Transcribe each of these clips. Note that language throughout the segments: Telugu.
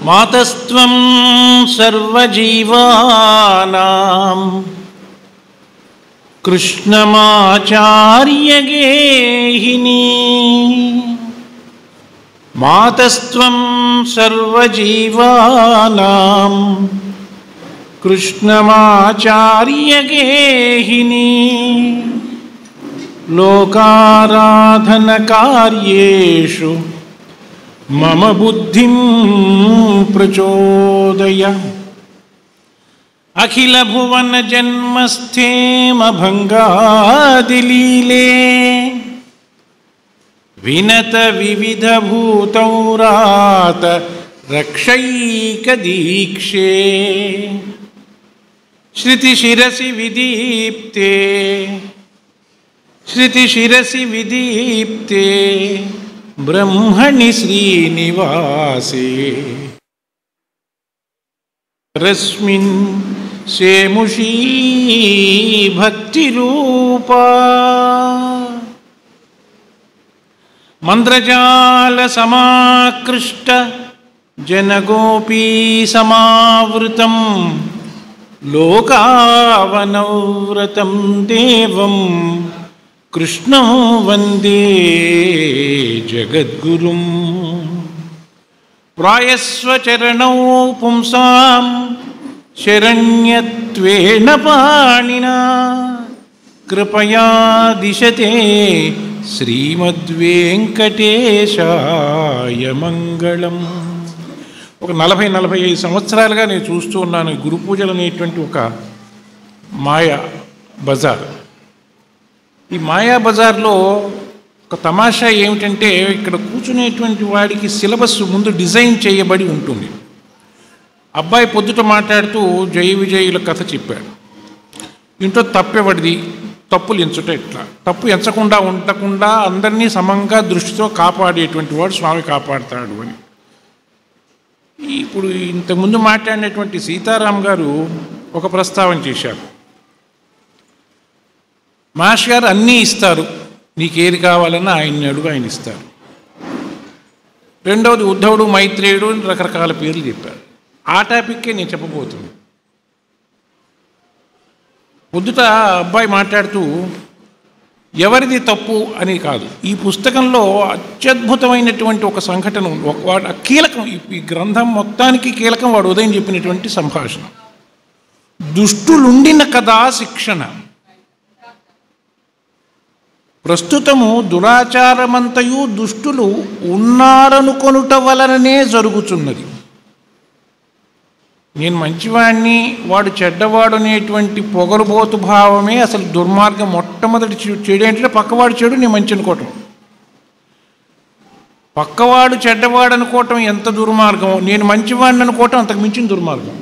మాతస్త్వం సర్వజీవానాం కృష్ణమాచార్యగేహినీ. మాతస్త్వం సర్వజీవానాం కృష్ణమాచార్యగేహినీ. లోకారాధనకార్యేషు మమ బుద్ధిం ప్రచోదయ. అఖిల భువన జన్మస్థేమ భంగాదిలీలే వినత వివిధ భూతౌరాత రక్షైక దీక్షే. శృతి శిరసి విదీప్తే శృతి శిరసి విదీప్తే బ్రహ్మణి శ్రీనివాసే. రస్మిన్ సేముషీ భక్తిరూపా మంత్రజాల సమాకృష్ట జనగోపీ సమావృతం లోకావనవ్రతం దేవం కృష్ణం వందే జగద్గురుం. ప్రాయస్వ చరణౌ పుంసాం శరణ్యత్వేన పాణినా కృపయా దిశతే శ్రీమద్వేంకటేశాయ మంగళం. ఒక 40-45 సంవత్సరాలుగా నేను చూస్తూ ఉన్నాను గురు పూజలు అనేటువంటి ఒక మాయా బజార్. ఈ మాయా బజార్లో ఒక తమాషా ఏమిటంటే ఇక్కడ కూర్చునేటువంటి వాడికి సిలబస్ ముందు డిజైన్ చేయబడి ఉంటుంది. అబ్బాయి పొద్దుట మాట్లాడుతూ జయ విజయుల కథ చెప్పాడు. ఇంట్లో తప్పెవడిది, తప్పులు ఎంచుట ఎట్లా, తప్పు ఎంచకుండా ఉండకుండా అందరినీ సమంగా దృష్టితో కాపాడేటువంటి వాడు స్వామి కాపాడుతాడు అని. ఇప్పుడు ఇంతకుముందు మాట్లాడినటువంటి సీతారాం గారు ఒక ప్రస్తావన చేశారు. మాస్టర్ గారు అన్నీ ఇస్తారు, నీకేది కావాలన్నా ఆయన్ని అడుగు, ఆయన ఇస్తారు. రెండవది ఉద్ధవుడు మైత్రేయుడు రకరకాల పేర్లు చెప్పారు. ఆ టాపిక్కే నేను చెప్పబోతుంది. పొద్దుట అబ్బాయి మాట్లాడుతూ ఎవరిది తప్పు అని కాదు, ఈ పుస్తకంలో అత్యద్భుతమైనటువంటి ఒక సంఘటన వాడు కీలకం, ఈ గ్రంథం మొత్తానికి కీలకం వాడు ఉదయం చెప్పినటువంటి సంభాషణ. దుష్టులుండిన కదా శిక్షణ, ప్రస్తుతము దురాచారమంతయు దుష్టులు ఉన్నారనుకొనుట వలననే జరుగుతున్నది. నేను మంచివాడిని వాడు చెడ్డవాడు అనేటువంటి పొగరుబోతు భావమే అసలు దుర్మార్గం. మొట్టమొదటి చెడు ఏంటంటే పక్కవాడు చెడు నేను మంచి అనుకోవటం. పక్కవాడు చెడ్డవాడు అనుకోవటం ఎంత దుర్మార్గం, నేను మంచివాడిని అనుకోవటం అంతకు మించిన దుర్మార్గం.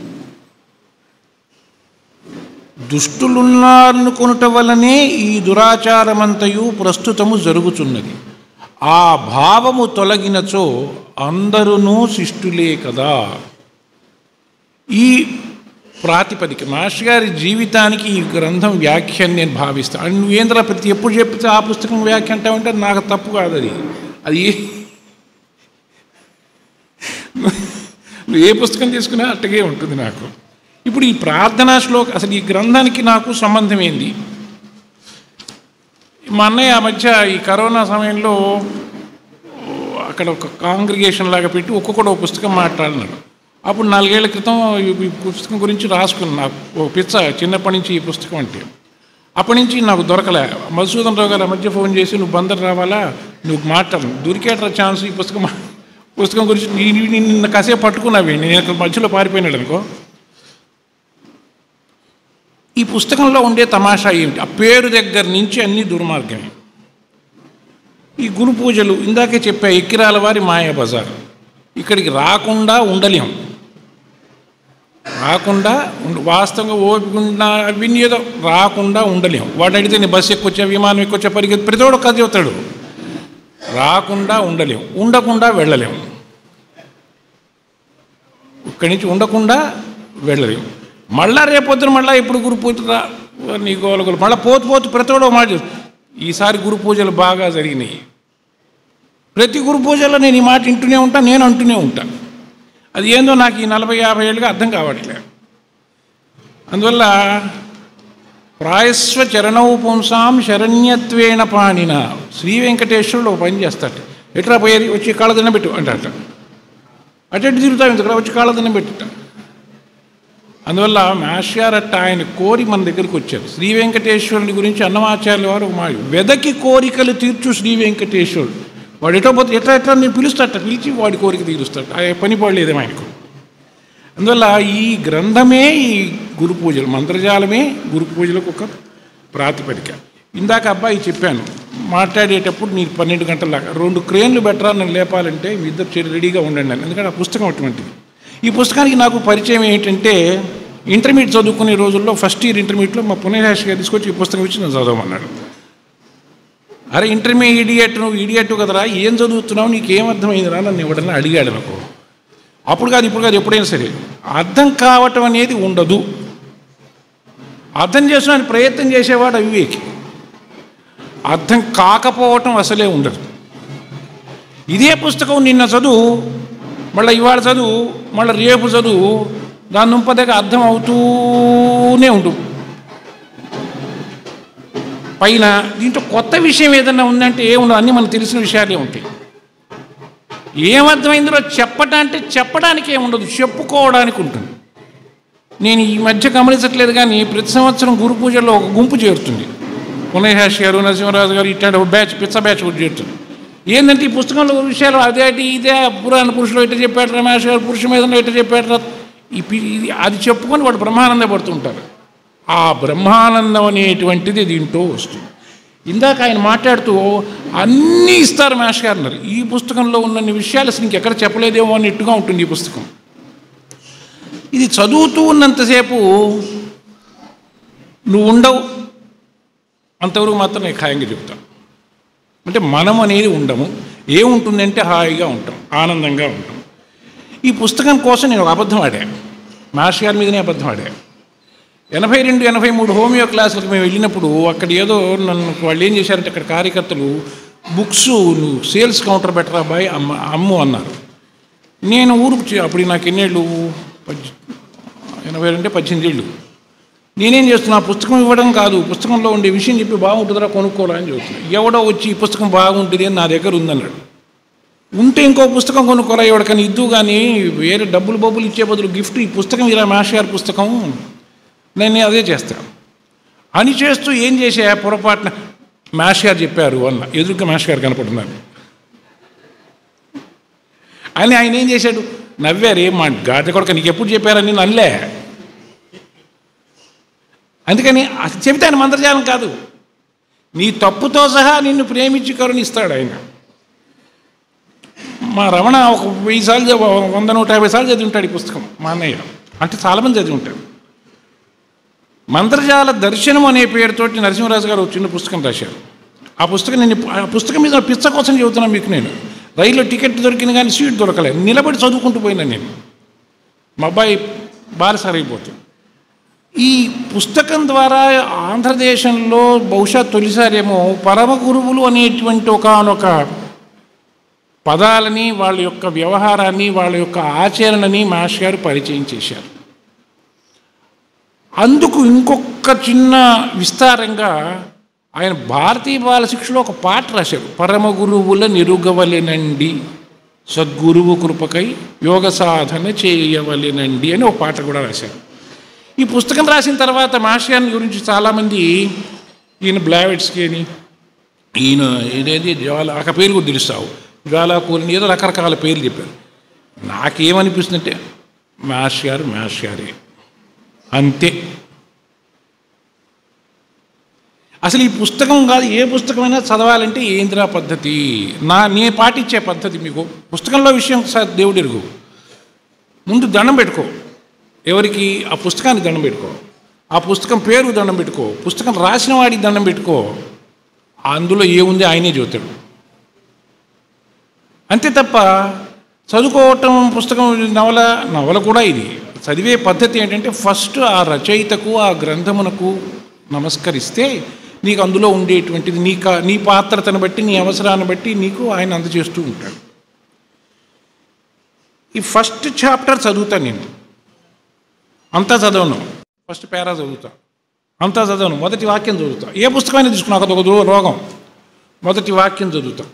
దుష్టులున్నారనుకొనుట వలనే ఈ దురాచారమంతయు ప్రస్తుతము జరుగుతున్నది. ఆ భావము తొలగినచో అందరూ శిష్టులే కదా. ఈ ప్రాతిపదిక మాస్టర్ గారి జీవితానికి ఈ గ్రంథం వ్యాఖ్య అని నేను భావిస్తాను. నువ్వేంద్ర ప్రతి ఎప్పుడు చెప్తే ఆ పుస్తకం వ్యాఖ్య అంటావంటే నాకు తప్పు కాదు, అది నువ్వు ఏ పుస్తకం తీసుకున్నా అట్టగే ఉంటుంది నాకు. ఇప్పుడు ఈ ప్రార్థనా శ్లోక అసలు ఈ గ్రంథానికి నాకు సంబంధం ఏంది? మా అన్నయ్య ఆ మధ్య ఈ కరోనా సమయంలో అక్కడ ఒక కాంగ్రిగేషన్ లాగా పెట్టి ఒక్కొక్కడు ఒక పుస్తకం మాట్లాడినాడు. అప్పుడు 4 ఏళ్ల క్రితం ఈ పుస్తకం గురించి రాసుకున్నాను. నాకు ఒక పిచ్చ చిన్నప్పటి నుంచి ఈ పుస్తకం అంటే. అప్పటి నుంచి నాకు దొరకలే. మధుసూదన్ రావు గారు ఆ మధ్య ఫోన్ చేసి నువ్వు బందర్ రావాలా, నువ్వు మాట్లాడు, దొరికేట్రా ఛాన్స్ ఈ పుస్తకం గురించి నిన్న కాసేపు పట్టుకున్నావి, నేను ఇక్కడ మధ్యలో పారిపోయినాడు అనుకో. ఈ పుస్తకంలో ఉండే తమాషా ఏమిటి? ఆ పేరు దగ్గర నుంచి అన్ని దుర్మార్గమే. ఈ గురు పూజలు ఇందాకే చెప్పా, ఎక్కిరాల వారి మాయా బజార్. ఇక్కడికి రాకుండా ఉండలేం, వాస్తవంగా ఓపిక వినియోగం రాకుండా ఉండలేం. వాడు అడిగితే నేను బస్సు ఎక్కొచ్చా, విమానం ఎక్కొచ్చా, పరిగెత్తి ప్రతివాడు కథ చెబుతాడు. రాకుండా ఉండలేం, ఉండకుండా వెళ్ళలేం. ఇక్కడి నుంచి ఉండకుండా వెళ్ళలేం. మళ్ళా రేపొద్దున మళ్ళీ ఎప్పుడు గురు పూజ నీ గోలగోలు మళ్ళీ పోతు ప్రతివాడు మాట. ఈసారి గురు పూజలు బాగా జరిగినాయి. ప్రతి గురు పూజలో నేను ఈ మాట వింటూనే ఉంటాను, నేను అంటూనే ఉంటాను. అది ఏందో నాకు ఈ 40-50 ఏళ్ళుగా అర్థం కావట్లేదు. అందువల్ల ప్రాయస్వ చరణౌ పుంసాం శరణ్యత్వేణ పాణిన శ్రీ వెంకటేశ్వరుడు ఒక పని చేస్తాడు. ఎట్లా పోయేది, వచ్చి కాళ్ళదన్నం పెట్టు అంటాట. అటు తిరుగుతాం ఇంతక్కడ వచ్చి కాళ్ళదన్నం పెట్టుట. అందువల్ల మాస్యారట్ట ఆయన కోరి మన దగ్గరికి వచ్చారు. శ్రీ వెంకటేశ్వరుడి గురించి అన్నమాచార్యుల వారు ఒక మాట, వెదకి కోరికలు తీర్చు శ్రీ వెంకటేశ్వరుడు. వాడు ఎటో పోతే ఎట్లా నేను పిలుస్తాట, పిలిచి వాడి కోరిక తీరుస్తాడు. ఆ పని పడలేదేమో ఆయనకు. అందువల్ల ఈ గ్రంథమే ఈ గురు పూజలు, మంత్రజాలమే గురు పూజలకు ఒక ప్రాతిపదిక. ఇందాక అబ్బాయి చెప్పాను, మాట్లాడేటప్పుడు నీకు 12 గంటల దాకా 2 క్రేన్లు బెటరా నన్ను లేపాలంటే మీ ఇద్దరు రెడీగా ఉండండి అని. ఎందుకంటే ఆ పుస్తకం అటువంటిది. ఈ పుస్తకానికి నాకు పరిచయం ఏంటంటే, ఇంటర్మీడియట్ చదువుకునే రోజుల్లో ఫస్ట్ ఇయర్ ఇంటర్మీడియట్లో మా పుణ్యరాశి గారు తీసుకొచ్చి ఈ పుస్తకం ఇచ్చి నేను చదవమన్నాడు. అరే ఇంటర్మీడియట్ నువ్వు ఇడియట్ కదరా, ఏం చదువుతున్నావు, నీకేమర్థమైందిరా నన్ను ఎవడన్నా అడిగాడు అనుకో. అప్పుడు కాదు ఇప్పుడు కాదు, ఎప్పుడైనా సరే అర్థం కావటం అనేది ఉండదు. అర్థం చేసిన ప్రయత్నం చేసేవాడు అవివేకి. అర్థం కాకపోవటం అసలే ఉండదు. ఇదే పుస్తకం నిన్న చదువు, మళ్ళీ ఇవాళ చదువు, మళ్ళీ రేపు చదువు, దాని నుంపదగా అర్థం అవుతూనే ఉంటుంది. పైన దీంట్లో కొత్త విషయం ఏదన్నా ఉందంటే ఏముండదు, అన్నీ మనకు తెలిసిన విషయాలే ఉంటాయి. ఏమర్థమైందో చెప్పడానికి ఏముండదు, చెప్పుకోవడానికి ఉంటుంది. నేను ఈ మధ్య గమనించట్లేదు కానీ ప్రతి సంవత్సరం గురు పూజల్లో ఒక గుంపు చేరుతుంది. పుణ్యరాశి గారు, నరసింహరాజు గారు ఇట్లాంటి ఒక బ్యాచ్, పిచ్చ బ్యాచ్ కూడా చేరుతుంది. ఏంటంటే ఈ పుస్తకంలో విషయాలు అదే ఇదే పురాణ పురుషులు ఎట్లా చెప్పాడు, రమేష్ గారు పురుష మీద ఎట్లా చెప్పాడు, అది చెప్పుకొని వాడు బ్రహ్మానంద పడుతుంటారు. ఆ బ్రహ్మానందం అనేటువంటిది దీంట్లో వస్తుంది. ఇందాక ఆయన మాట్లాడుతూ అన్నీ ఇస్తారు మేష్ గారు అన్నారు. ఈ పుస్తకంలో ఉన్నన్ని విషయాలు అసలు ఇంకెక్కడ చెప్పలేదేమో అన్నట్టుగా ఉంటుంది ఈ పుస్తకం. ఇది చదువుతూ ఉన్నంతసేపు నువ్వు ఉండవు, అంతవరకు మాత్రం నేను ఖాయంగా చెప్తాను. అంటే మనం అనేది ఉండము. ఏముంటుందంటే హాయిగా ఉంటాం, ఆనందంగా ఉంటాం. ఈ పుస్తకం కోసం నేను ఒక అబద్ధం ఆడాను, మేష్ గారి మీదనే అబద్ధం ఆడాను. 82-83 హోమియో క్లాసులకు మేము వెళ్ళినప్పుడు అక్కడ ఏదో నన్ను వాళ్ళు ఏం చేశారంటే, అక్కడ కార్యకర్తలు బుక్స్ నువ్వు సేల్స్ కౌంటర్ బెటర్ అబ్బాయి అమ్ము అన్నారు. నేను అప్పుడు నాకు ఎన్నేళ్ళు, 82 అంటే 18 ఏళ్ళు. నేనేం చేస్తున్నా, పుస్తకం ఇవ్వడం కాదు, పుస్తకంలో ఉండే విషయం చెప్పి బాగుంటుందా కొనుక్కోవాలని చెబుతున్నాను. ఎవడో వచ్చి ఈ పుస్తకం బాగుంటుంది అని నా దగ్గర ఉందన్నాడు. ఉంటే ఇంకో పుస్తకం కొనుక్కోరా ఎవడికని ఇద్దు, కానీ వేరే డబ్బులు ఇచ్చే బదులు గిఫ్ట్ ఈ పుస్తకం ఇలా మేష్ గారి పుస్తకం, నేను అదే చేస్తాను అని చేస్తూ ఏం చేసా, పొరపాటున మేష్ గారు చెప్పారు అన్న, ఎదురుగా మేష్ గారు కనపడుతున్నారు అని. ఆయన ఏం చేశాడు, నవ్వారు. ఏం మా గాజ కొడక నీకు ఎప్పుడు చెప్పారని నల్లే. అందుకని చెబితే ఆయన మంత్రజాలం కాదు, నీ తప్పుతో సహా నిన్ను ప్రేమించి కరుణిస్తాడు ఆయన. మా రమణ ఒక 1000 సార్లు 100-150 సార్లు చదివి ఉంటాడు ఈ పుస్తకం. మా అన్నయ్య అంటే చాలామంది చదివి ఉంటాడు. మంత్రజాల దర్శనం అనే పేరుతోటి నరసింహరాజు గారు చిన్న పుస్తకం రాశారు. ఆ పుస్తకం మీద పిచ్చ కోసం చెబుతున్నాను మీకు. నేను రైల్లో టికెట్ దొరికింది కానీ సీట్ దొరకలేదు, నిలబడి చదువుకుంటూ పోయినా నేను. మా అబ్బాయి బారసారైపోతుంది. ఈ పుస్తకం ద్వారా ఆంధ్రదేశంలో బహుశా తొలిసారేమో పరమ గురువులు అనేటువంటి ఒకానొక పదాలని, వాళ్ళ యొక్క వ్యవహారాన్ని, వాళ్ళ యొక్క ఆచరణని మేష్ గారు పరిచయం చేశారు. అందుకు ఇంకొక చిన్న విస్తారంగా ఆయన భారతీయ బాల శిక్షలో ఒక పాట రాశారు. పరమ గురువుల నిరుగవలెనండి, సద్గురువు కృపకై యోగ సాధన చేయవలెనండి అని ఒక పాట కూడా రాశారు. ఈ పుస్తకం రాసిన తర్వాత మేష్ గారి గురించి చాలామంది ఈయన బ్లావెట్స్కి అని, ఈయన ఏదేది జ్వాల పేరు కూడా తెలుస్తావు, జ్వాలాకూలని ఏదో రకరకాల పేర్లు చెప్పారు. నాకేమనిపిస్తుందంటే మేష్ గారే అంతే. అసలు ఈ పుస్తకం కాదు, ఏ పుస్తకమైనా చదవాలంటే ఏంద్రా పద్ధతి, నే పాటించే పద్ధతి మీకు. పుస్తకంలో విషయం దేవుడు ఎరుగు. ముందు దండం పెట్టుకో, ఎవరికి? ఆ పుస్తకానికి దండం పెట్టుకో, ఆ పుస్తకం పేరు దండం పెట్టుకో, పుస్తకం రాసిన వాడికి దండం పెట్టుకో. అందులో ఏముంది ఆయనే చెబుతాడు. అంతే తప్ప చదువుకోవటం పుస్తకం నవల కూడా ఇది చదివే పద్ధతి ఏంటంటే, ఫస్ట్ ఆ రచయితకు, ఆ గ్రంథమునకు నమస్కరిస్తే నీకు అందులో ఉండేటువంటిది నీ పాత్రతను బట్టి, నీ అవసరాన్ని బట్టి నీకు ఆయన అందజేస్తూ ఉంటాడు. ఈ ఫస్ట్ చాప్టర్ చదువుతాను నేను, అంతా చదవను. ఫస్ట్ పేరా చదువుతా, అంతా చదవను. మొదటి వాక్యం చదువుతా. ఏ పుస్తకమైనా తీసుకున్నా ఒక రోగం. మొదటి వాక్యం చదువుతా.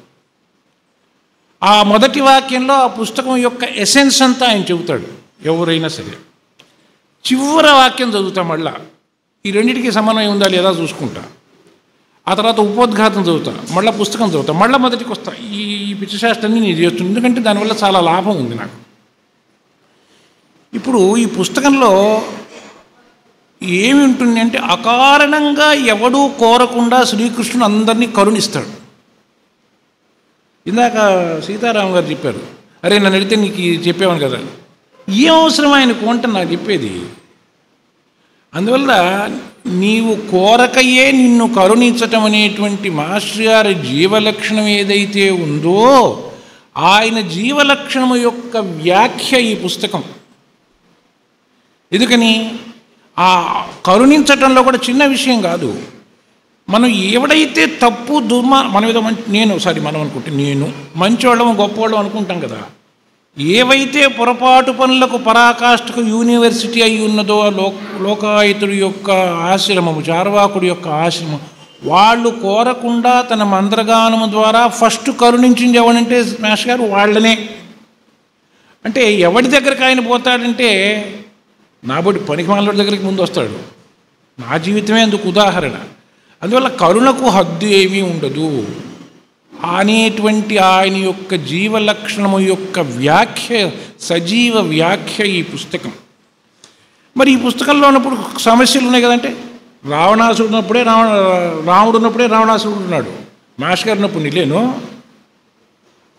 ఆ మొదటి వాక్యంలో ఆ పుస్తకం యొక్క ఎసెన్స్ అంతా ఆయన చెబుతాడు, ఎవరైనా సరే. చివరి వాక్యం చదువుతా. మళ్ళా ఈ రెండింటికి సమన్వయం ఉందా లేదా చూసుకుంటా. ఆ తర్వాత ఉపోద్ఘాతం చదువుతా, మళ్ళీ పుస్తకం చదువుతా, మళ్ళీ మొదటికి వస్తా. ఈ పిచ్చిశాస్త్రాన్ని నేను చేస్తున్నాను, ఎందుకంటే దానివల్ల చాలా లాభం ఉంది నాకు. ఇప్పుడు ఈ పుస్తకంలో ఏమి ఉంటుంది అంటే, అకారణంగా ఎవడూ కోరకుండా శ్రీకృష్ణుడు అందరినీ కరుణిస్తాడు. ఇందాక సీతారాం గారు చెప్పారు, అరే నన్ను అడిగితే నీకు చెప్పేవాను కదా. ఏం అవసరం ఆయనకు అంటే నాకు చెప్పేది. అందువల్ల నీవు కోరకయే నిన్ను కరుణించటం అనేటువంటి మాస్టర్ గారి జీవలక్షణం ఏదైతే ఉందో, ఆయన జీవలక్షణము యొక్క వ్యాఖ్య ఈ పుస్తకం. ఎందుకని ఆ కరుణించటంలో కూడా చిన్న విషయం కాదు. మనం ఎవడైతే తప్పు మనం ఏదో మనం అనుకుంటే నేను మంచివాళ్ళం గొప్పవాళ్ళం అనుకుంటాం కదా. ఏవైతే పొరపాటు పనులకు పరాకాష్ఠకు యూనివర్సిటీ అయి ఉన్నదో లోకాయుతుడి యొక్క ఆశ్రమము, చార్వాకుడి యొక్క ఆశ్రమం, వాళ్ళు కోరకుండా తన మంత్రగానము ద్వారా ఫస్ట్ కరుణించింది ఎవడంటే స్మాష్ గారు వాళ్ళనే. అంటే ఎవడి దగ్గరికి ఆయన పోతాడంటే, నాబడి పనికిమాలిన దగ్గరికి ముందు వస్తాడు. నా జీవితమే అందుకు ఉదాహరణ. అందువల్ల కరుణకు హద్దు ఏమీ ఉండదు అనేటువంటి ఆయన యొక్క జీవలక్షణము యొక్క వ్యాఖ్య, సజీవ వ్యాఖ్య ఈ పుస్తకం. మరి ఈ పుస్తకంలో ఉన్నప్పుడు సమస్యలు ఉన్నాయి కదంటే, రావణాసుడు ఉన్నప్పుడే రాముడు ఉన్నప్పుడే రావణాసుడు ఉన్నాడు, మాష్ గారు ఉన్నప్పుడు లేను.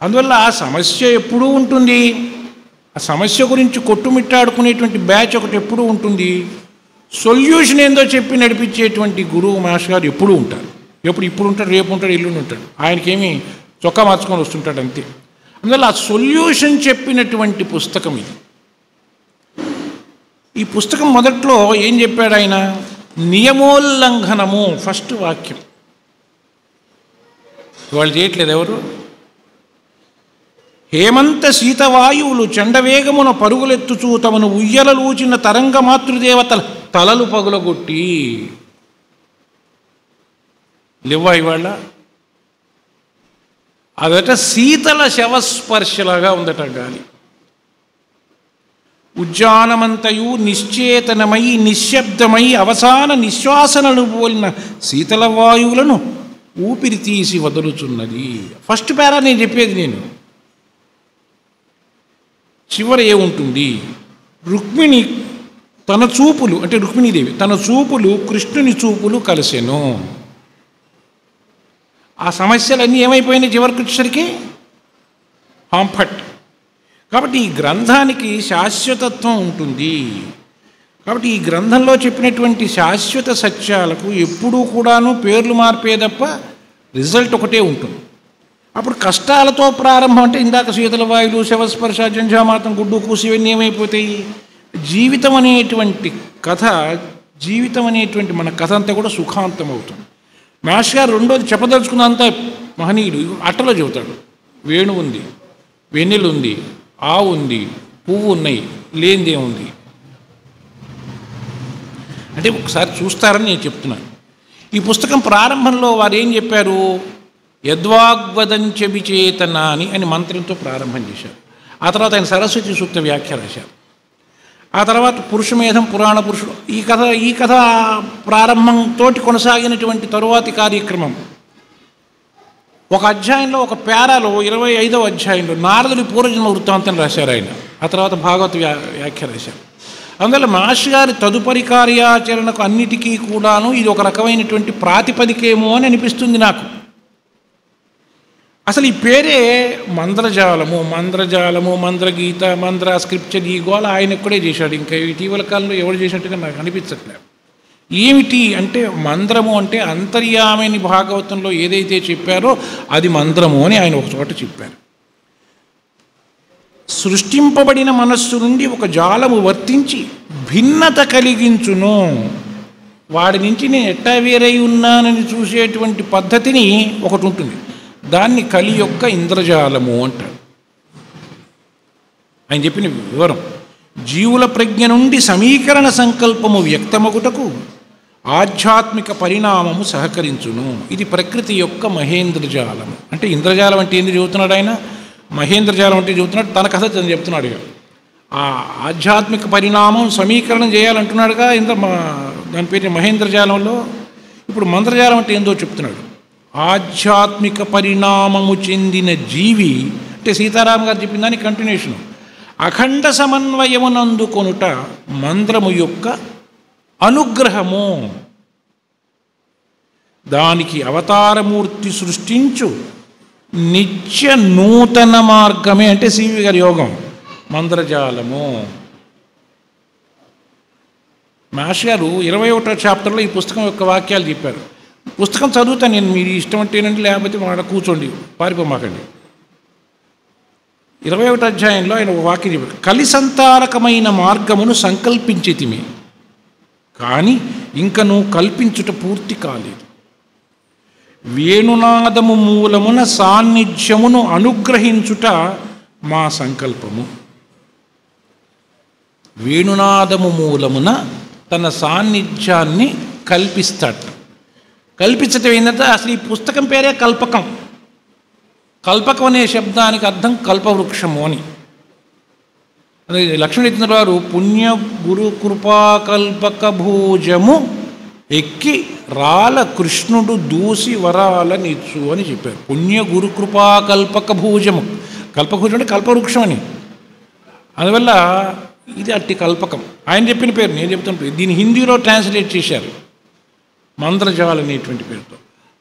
అందువల్ల ఆ సమస్య ఎప్పుడూ ఉంటుంది. ఆ సమస్య గురించి కొట్టుమిట్టాడుకునేటువంటి బ్యాచ్ ఒకటి ఎప్పుడూ ఉంటుంది. సొల్యూషన్ ఏందో చెప్పి నడిపించేటువంటి గురువు మాష్ గారు ఎప్పుడూ ఉంటారు. ఇప్పుడు ఉంటాడు, రేపు ఉంటాడు, ఎల్లుండి ఉంటాడు. ఆయనకేమి చొక్కా మార్చుకొని వస్తుంటాడు అంతే. అందువల్ల ఆ సొల్యూషన్ చెప్పినటువంటి పుస్తకం ఇది. ఈ పుస్తకం మొదట్లో ఏం చెప్పాడు ఆయన? నియమోల్లంఘనము ఫస్ట్ వాక్యం. వాళ్ళు చేయట్లేదు ఎవరు? హేమంత శీతవాయువులు చండవేగమున పరుగులెత్తుచూ తమను ఉయ్యలలూచిన తరంగ మాతృదేవతల తలలు పగులగొట్టి లేవా ఇవాళ? అదట శీతల శవస్పర్శలాగా ఉందట గాలి. ఉజ్జానమంతయు నిశ్చేతనమై నిశ్శబ్దమై అవసాన నిశ్వాసనలు పోలిన శీతల వాయువులను ఊపిరి తీసి వదులుచున్నది. ఫస్ట్ పేరా నేను చెప్పేది. నేను చివర ఏముంటుంది? రుక్మిణి తన చూపులు, అంటే రుక్మిణీదేవి తన చూపులు కృష్ణుని చూపులు కలిసెను. ఆ సమస్యలన్నీ ఏమైపోయినాయి చివరికి వచ్చేసరికి? హాంఫట్. కాబట్టి ఈ గ్రంథానికి శాశ్వతత్వం ఉంటుంది. కాబట్టి ఈ గ్రంథంలో చెప్పినటువంటి శాశ్వత సత్యాలకు ఎప్పుడూ కూడాను పేర్లు మార్పే తప్ప రిజల్ట్ ఒకటే ఉంటుంది. అప్పుడు కష్టాలతో ప్రారంభం అంటే ఇందాక శీతల వాయువులు, శవస్పర్శ, జంఝామాతం, గుడ్డు కూసి ఇవన్నీ ఏమైపోతాయి? జీవితం అనేటువంటి కథ, జీవితం అనేటువంటి మన కథ అంతా కూడా సుఖాంతం అవుతుంది. మాష్ గారు రెండోది చెప్పదలుచుకున్నంత మహనీయుడు అట్టలో చెబుతాడు. వేణు ఉంది, వెన్నెలు ఉంది, ఆవు ఉంది, పువ్వు ఉన్నాయి, లేనిదేముంది అంటే ఒకసారి చూస్తారని నేను చెప్తున్నాను. ఈ పుస్తకం ప్రారంభంలో వారు ఏం చెప్పారు? యద్వాగ్వదంచ విచేతనాని అని మంత్రంతో ప్రారంభం చేశారు. ఆ తర్వాత ఆయన సరస్వతి సూక్త వ్యాఖ్య రాశారు. ఆ తర్వాత పురుషమేధం, పురాణ పురుషుడు, ఈ కథ ప్రారంభంతో కొనసాగినటువంటి తరువాతి కార్యక్రమం ఒక అధ్యాయంలో, ఒక పేరాలో 25వ అధ్యాయంలో నారదుడి పూర్వజన్మ వృత్తాంతం రాశారు ఆయన. ఆ తర్వాత భాగవత వ్యాఖ్య రాశారు. అందువల్ల మాష్ గారి తదుపరి కార్యాచరణకు అన్నిటికీ కూడాను ఇది ఒక రకమైనటువంటి ప్రాతిపదికేమో అని అనిపిస్తుంది నాకు. అసలు ఈ పేరే మంత్రజాలము, మంత్రగీత, మంత్ర స్క్రిప్చర్, ఈ గోళ ఆయన ఒక్కడే చేశాడు. ఇంకా ఇటీవల కాలంలో ఎవరు చేసినట్టుగా నాకు అనిపించట్లేదు. ఏమిటి అంటే మంత్రము అంటే అంతర్యామిని భాగవతంలో ఏదైతే చెప్పారో అది మంత్రము అని ఆయన ఒక చోట చెప్పారు. సృష్టింపబడిన మనస్సు నుండి ఒక జాలము వర్తించి భిన్నత కలిగించును. వాడి నుంచి నేను ఎట్టా వేరై ఉన్నానని చూసేటువంటి పద్ధతిని ఒకటి ఉంటుంది. దాన్ని కలి యొక్క ఇంద్రజాలము అంటారు. ఆయన చెప్పిన వివరం. జీవుల ప్రజ్ఞ నుండి సమీకరణ సంకల్పము వ్యక్తమగుటకు ఆధ్యాత్మిక పరిణామము సహకరించును. ఇది ప్రకృతి యొక్క మహేంద్రజాలము. అంటే ఇంద్రజాలం అంటే ఏంది చెబుతున్నాడు ఆయన, మహేంద్రజాలం అంటే చెబుతున్నాడు, తన కథ తను చెప్తున్నాడు. ఇక ఆ ఆధ్యాత్మిక పరిణామం సమీకరణం చేయాలంటున్నాడుగా దాని పేరు మహేంద్రజాలంలో. ఇప్పుడు మంత్రజాలం అంటే ఏందో చెప్తున్నాడు. ఆధ్యాత్మిక పరిణామము చెందిన జీవి అంటే సీతారాం గారు చెప్పిన దానికి కంటిన్యూషను. అఖండ సమన్వయమునందుకొనుట మంత్రము యొక్క అనుగ్రహము, దానికి అవతారమూర్తి సృష్టించు నిత్య నూతన మార్గమే అంటే సివి గారి యోగం మంత్రజాలము. మాస్టర్ గారు 21వ చాప్టర్లో ఈ పుస్తకం యొక్క వాక్యాలు చెప్పారు. పుస్తకం చదువుతాను నేను, మీరు ఇష్టం అంటేనండి, లేకపోతే మాట కూర్చోండి, పారిపోమాకండి. 21వ అధ్యాయంలో ఆయన ఒక వాక్యం చెప్పారు. కలిసంతారకమైన మార్గమును సంకల్పించితిమి, కానీ ఇంక నువ్వు కల్పించుట పూర్తి కాలేదు. వేణునాదము మూలమున సాన్నిధ్యమును అనుగ్రహించుట మా సంకల్పము. వేణునాదము మూలమున తన సాన్నిధ్యాన్ని కల్పిస్తాడు. కల్పించటం ఏంటంటే అసలు ఈ పుస్తకం పేరే కల్పకం. కల్పకం అనే శబ్దానికి అర్థం కల్పవృక్షము అని. అదే లక్ష్మీనరసింహ వారు పుణ్య గురు కృపాకల్పక భూజము ఎక్కి రాల కృష్ణుడు దూసి వరాల నిచ్చు అని చెప్పారు. పుణ్య గురు కృపాకల్పక భూజము, కల్పభూజం అంటే కల్పవృక్షం అని. అందువల్ల ఇది అట్టి కల్పకం. ఆయన చెప్పిన పేరు నేను చెప్తున్న దీన్ని హిందీలో ట్రాన్స్లేట్ చేశారు మంత్రజాలం అనేటువంటి పేరుతో.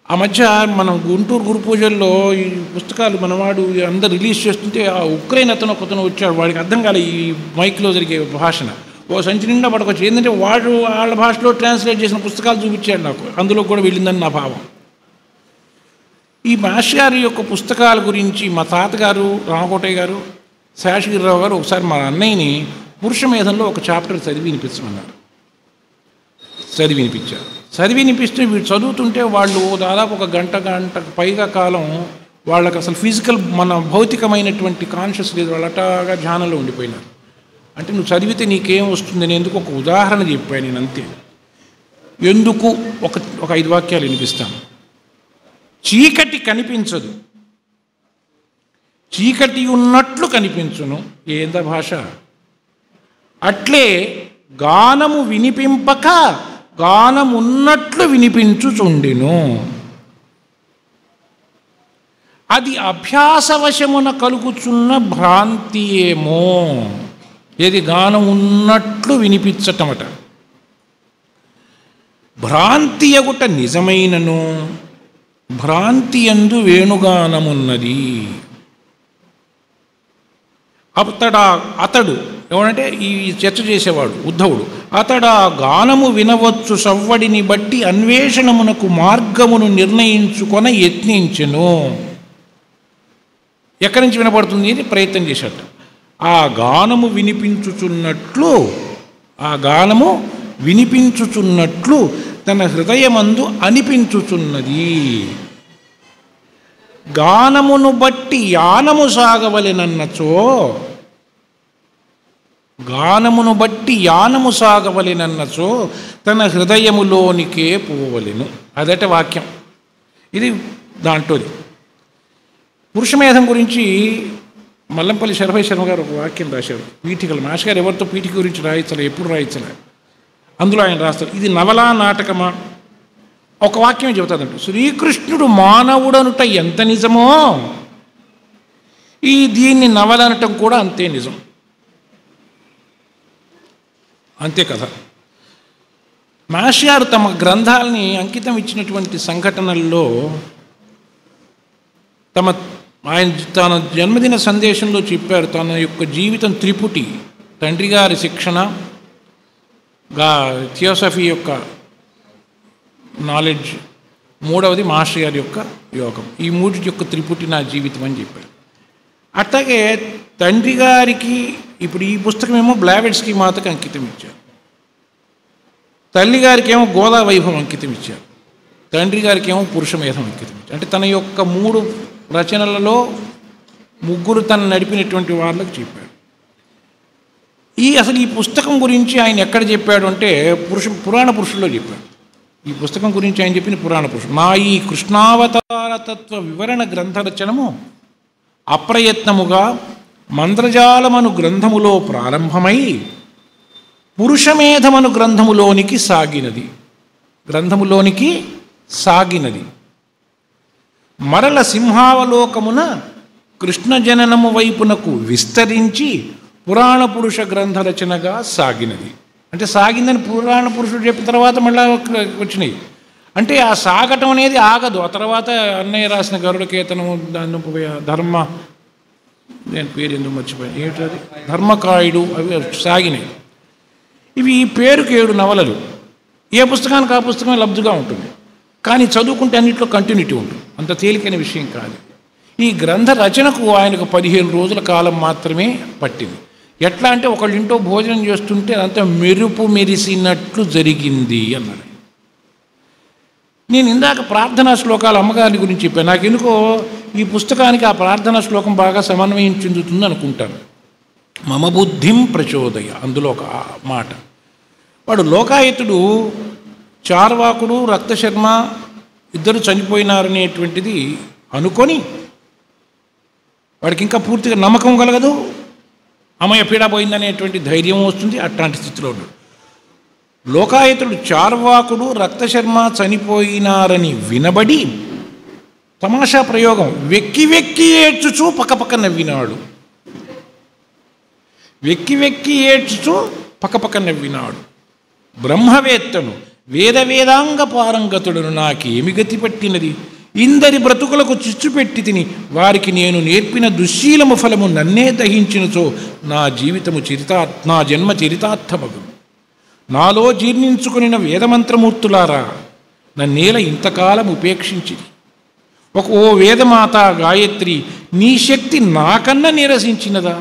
ఆ మధ్య మనం గుంటూరు గురు పూజల్లో ఈ పుస్తకాలు మనవాడు అందరు రిలీజ్ చేస్తుంటే ఆ ఉక్రెయిన్ ఒకతను వచ్చాడు. వాడికి అర్థం కాలే ఈ మైక్లో జరిగే భాషణ. ఓ సంచి నిండా పడకొచ్చి ఏంటంటే వాడు వాళ్ళ భాషలో ట్రాన్స్లేట్ చేసిన పుస్తకాలు చూపించాడు నాకు, అందులో కూడా వెళ్ళిందని నా భావం. ఈ మాస్టర్ గారి యొక్క పుస్తకాల గురించి మా తాతగారు రామకోటయ్య గారు, శేషగిరిరావు గారు ఒకసారి మా అన్నయ్యని పురుషమేధంలో ఒక చాప్టర్ చదివి వినిపించమన్నారు. చదివి వినిపించారు. చదివి వినిపిస్తే వీడు చదువుతుంటే వాళ్ళు దాదాపు ఒక గంటకు పైగా కాలం వాళ్ళకి అసలు ఫిజికల్ మన భౌతికమైనటువంటి కాన్షియస్ లేదు, వాళ్ళు అటాగా ధ్యానంలో ఉండిపోయినారు. అంటే నువ్వు చదివితే నీకేం వస్తుంది అని ఎందుకు ఒక ఉదాహరణ చెప్పాను నేను, అంతే. ఎందుకు ఒక 5 వాక్యాలు వినిపిస్తాను. చీకటి కనిపించదు, చీకటి ఉన్నట్లు కనిపించును. ఏంద భాష? అట్లే గానము వినిపింపక గానమున్నట్లు వినిపించుచుండెను. అది అభ్యాసవశమున కలుగుచున్న భ్రాంతి ఏమో. ఏది? గానం ఉన్నట్లు వినిపించటమట. భ్రాంతి అగుట నిజమైనను భ్రాంతి యందు వేణుగానమున్నది. అతడు ఏమంటే ఈ చర్చ చేసేవాడు ఉద్ధవుడు. అతడా గానము వినవచ్చు సవ్వడిని బట్టి అన్వేషణమునకు మార్గమును నిర్ణయించుకొన యత్నించెను. ఎక్కడి నుంచి వినపడుతుంది అని ప్రయత్నం చేశాడు. ఆ గానము వినిపించుచున్నట్లు తన హృదయమందు అనిపించుచున్నది. గానమును బట్టి యానము సాగవలెనన్నచో తన హృదయములోనికే పోవలెను. అదట వాక్యం. ఇది దాంట్లోది. పురుషమేధం గురించి మల్లంపల్లి శరభై శర్మ గారు ఒక వాక్యం రాశారు. పీఠికలు మాస్టర్ గారు ఎవరితో పీఠిక గురించి రాయించలే, ఎప్పుడు రాయించలే. అందులో ఆయన రాస్తారు, ఇది నవలా నాటకమా. ఒక వాక్యం చెబుతుందంట, శ్రీకృష్ణుడు మానవుడనుట ఎంత నిజమో దీన్ని నవల అనటం కూడా అంతే నిజం, అంతే కథ. మాస్టర్ గారు తమ గ్రంథాలని అంకితం ఇచ్చినటువంటి సంఘటనల్లో ఆయన తన జన్మదిన సందేశంలో చెప్పారు, తన యొక్క జీవితం త్రిపుటి. తండ్రి గారి శిక్షణ, థియోసఫీ యొక్క నాలెడ్జ్, మూడవది మాస్టర్ గారి యొక్క యోగం. ఈ మూడి యొక్క త్రిపుటి నా జీవితం అని చెప్పారు. అట్లాగే తండ్రి గారికి ఇప్పుడు ఈ పుస్తకం ఏమో బ్లావెట్స్కి మాతకు అంకితం ఇచ్చారు, తల్లి గారికి ఏమో గోదా వైభవం అంకితం ఇచ్చారు, తండ్రి గారికి ఏమో పురుషమేధం అంకితం ఇచ్చారు. అంటే తన యొక్క 3 రచనలలో 3 తను నడిపినటువంటి వాళ్ళకి చెప్పారు. అసలు ఈ పుస్తకం గురించి ఆయన ఎక్కడ చెప్పాడు అంటే పురాణ పురుషుల్లో చెప్పాడు. ఈ పుస్తకం గురించి ఆయన చెప్పిన పురాణ పురుషుడు. నా ఈ కృష్ణావతారతత్వ వివరణ గ్రంథ రచనము అప్రయత్నముగా మంత్రజాలమను గ్రంథములో ప్రారంభమై పురుషమేధమను గ్రంథములోనికి సాగినది. మరల సింహావలోకమున కృష్ణ జననము వైపునకు విస్తరించి పురాణ పురుష గ్రంథ రచనగా సాగినది. అంటే సాగిందని పురాణ పురుషుడు చెప్పిన తర్వాత మళ్ళీ వచ్చినాయి. అంటే ఆ సాగటం అనేది ఆగదు. ఆ తర్వాత అన్నయ్య రాసిన గరుడకేతనము, దాన్ని ధర్మ, నేను పేరు ఎందుకు మర్చిపోయాను, ఏమిటది, ధర్మకాయుడు, అవి సాగినాయి. ఇవి పేరుకి 7 నవలలు. ఏ పుస్తకానికి ఆ పుస్తకం లబ్ధుగా ఉంటుంది, కానీ చదువుకుంటే అన్నింటిలో కంటిన్యూటీ ఉంటుంది. అంత తేలికైన విషయం కాదు. ఈ గ్రంథ రచనకు ఆయనకు 15 రోజుల కాలం మాత్రమే పట్టింది. ఎట్లా అంటే ఒకళ్ళ ఇంట్లో భోజనం చేస్తుంటే అంత మెరుపు మెరిసినట్లు జరిగింది అన్నాడు. నేను ఇందాక ప్రార్థనా శ్లోకాలు అమ్మగారి గురించి చెప్పాను. నాకెందుకో ఈ పుస్తకానికి ఆ ప్రార్థనా శ్లోకం బాగా సమన్వయం చెందుతుంది అనుకుంటాను. మమ బుద్ధిం ప్రచోదయ, అందులో ఒక మాట. వాడు లోకాయతుడు, చార్వాకుడు, రక్తశర్మ ఇద్దరు చనిపోయినారనేటువంటిది అనుకొని వాడికి ఇంకా పూర్తిగా నమ్మకం కలగదు, అమ్మయ్య పీడ పోయిందనేటువంటి ధైర్యం వస్తుంది. అట్లాంటి స్థితిలో ఉన్నాడు లోకాయతుడు. చార్వాకుడు, రక్తశర్మ చనిపోయినారని వినబడి తమాషా ప్రయోగం, వెక్కి వెక్కి ఏడ్చుచూ పక్కపక్క నవ్వినాడు. వెక్కి వెక్కి ఏడ్చుచూ పక్కపక్క నవ్వినాడు. బ్రహ్మవేత్తను, వేదాంగ పారంగతుడును, నాకేమి గతి పట్టినది? ఇందరి బ్రతుకులకు చిచ్చు పెట్టి తిని వారికి నేను నేర్పిన దుశ్శీలము ఫలము నన్నే దహించినచో నా జన్మ చరితార్థమగు. నాలో జీర్ణించుకుని వేదమంత్రమూర్తులారా, నన్నేల ఇంతకాలం ఉపేక్షించింది. ఓ వేదమాత గాయత్రి, నీ శక్తి నాకన్నా నీరసించినదా?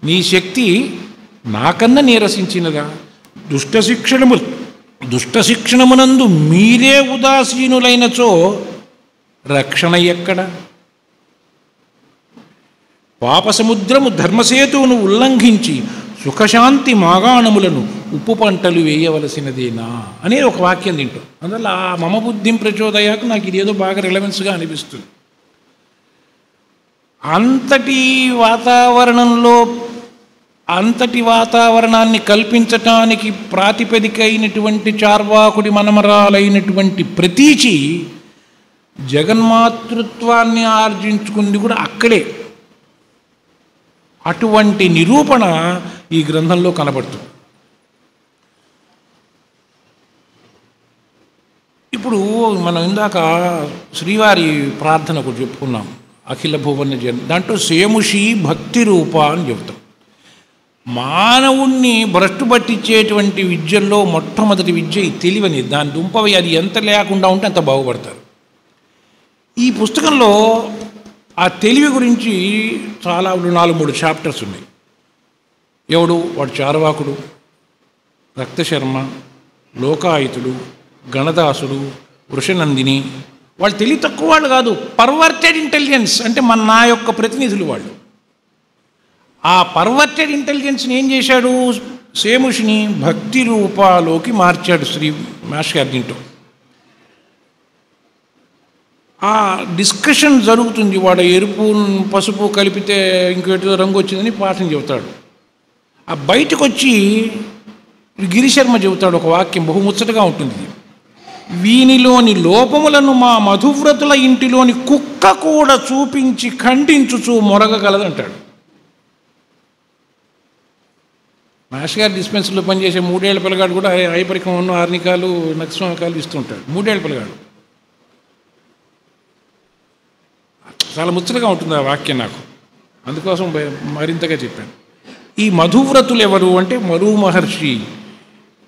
నీ శక్తి నాకన్నా నీరసించినదా? దుష్ట శిక్షణమునందు మీరే ఉదాసీనులైనచో రక్షణ ఎక్కడ? పాపసముద్రము ధర్మసేతువును ఉల్లంఘించి సుఖశాంతి మాగాణములను ఉప్పు పంటలు వేయవలసినదేనా అనేది ఒక వాక్యం తింటాం. అందువల్ల ఆ మమ బుద్ధిం ప్రచోదయాకు నాకు ఇదేదో బాగా రిలవెన్స్గా అనిపిస్తుంది. అంతటి వాతావరణాన్ని కల్పించటానికి ప్రాతిపదికైనటువంటి చార్వాకుడి మనమరాలైనటువంటి ప్రతీచి జగన్మాతృత్వాన్ని ఆర్జించుకుంది కూడా అక్కడే. అటువంటి నిరూపణ ఈ గ్రంథంలో కనబడుతుంది. ఇప్పుడు మనం ఇందాక శ్రీవారి ప్రార్థన ఒకటి చెప్పుకున్నాం, అఖిల భువన జన్. దాంట్లో సేముషి భక్తి రూప అని చెప్తాం. మానవుణ్ణి భ్రష్టు పట్టించేటువంటి విద్యల్లో మొట్టమొదటి విద్య ఈ తెలివని. దాని దుంపవి అది ఎంత లేకుండా ఉంటే అంత బాగుపడతారు. ఈ పుస్తకంలో ఆ తెలివి గురించి చాలా 4-3 చాప్టర్స్ ఉన్నాయి. వాడు చార్వాకుడు, రక్తశర్మ, లోకాయుతుడు, గణదాసుడు, వృషనందిని. వాళ్ళు తెలివి తక్కువ వాళ్ళు కాదు, పర్వర్టెడ్ ఇంటెలిజెన్స్. అంటే నా యొక్క ప్రతినిధులు వాళ్ళు. ఆ పర్వర్టెడ్ ఇంటెలిజెన్స్ని ఏం చేశాడు? సేముషిని భక్తి రూపాలోకి మార్చాడు శ్రీ మాస్టర్ గారి. దీంట్లో ఆ డిస్కషన్ జరుగుతుంది. వాడు ఎరుపు పసుపు కలిపితే ఇంకేటో రంగు వచ్చిందని పాఠం చెబుతాడు. ఆ బయటకు వచ్చి గిరిశర్మ చెబుతాడు ఒక వాక్యం, బహుముచ్చటగా ఉంటుంది. వీనిలోని లోపములను మా మధువ్రతుల ఇంటిలోని కుక్క కూడా చూపించి ఖండించుచూ మొరగగలదంటాడు. మాస్టర్ గారి డిస్పెన్సరీలో పనిచేసే 3 ఏళ్ల పిల్లగాడు కూడా ఐపరికం ఆర్నికాలు నక్స్వాకాలు ఇస్తుంటాడు. 3 ఏళ్ల పిల్లగాడు. చాలా ముచ్చటగా ఉంటుంది ఆ వాక్యం నాకు, అందుకోసం మరింతగా చెప్పాను. ఈ మధువ్రతులు ఎవరు అంటే మరు మహర్షి,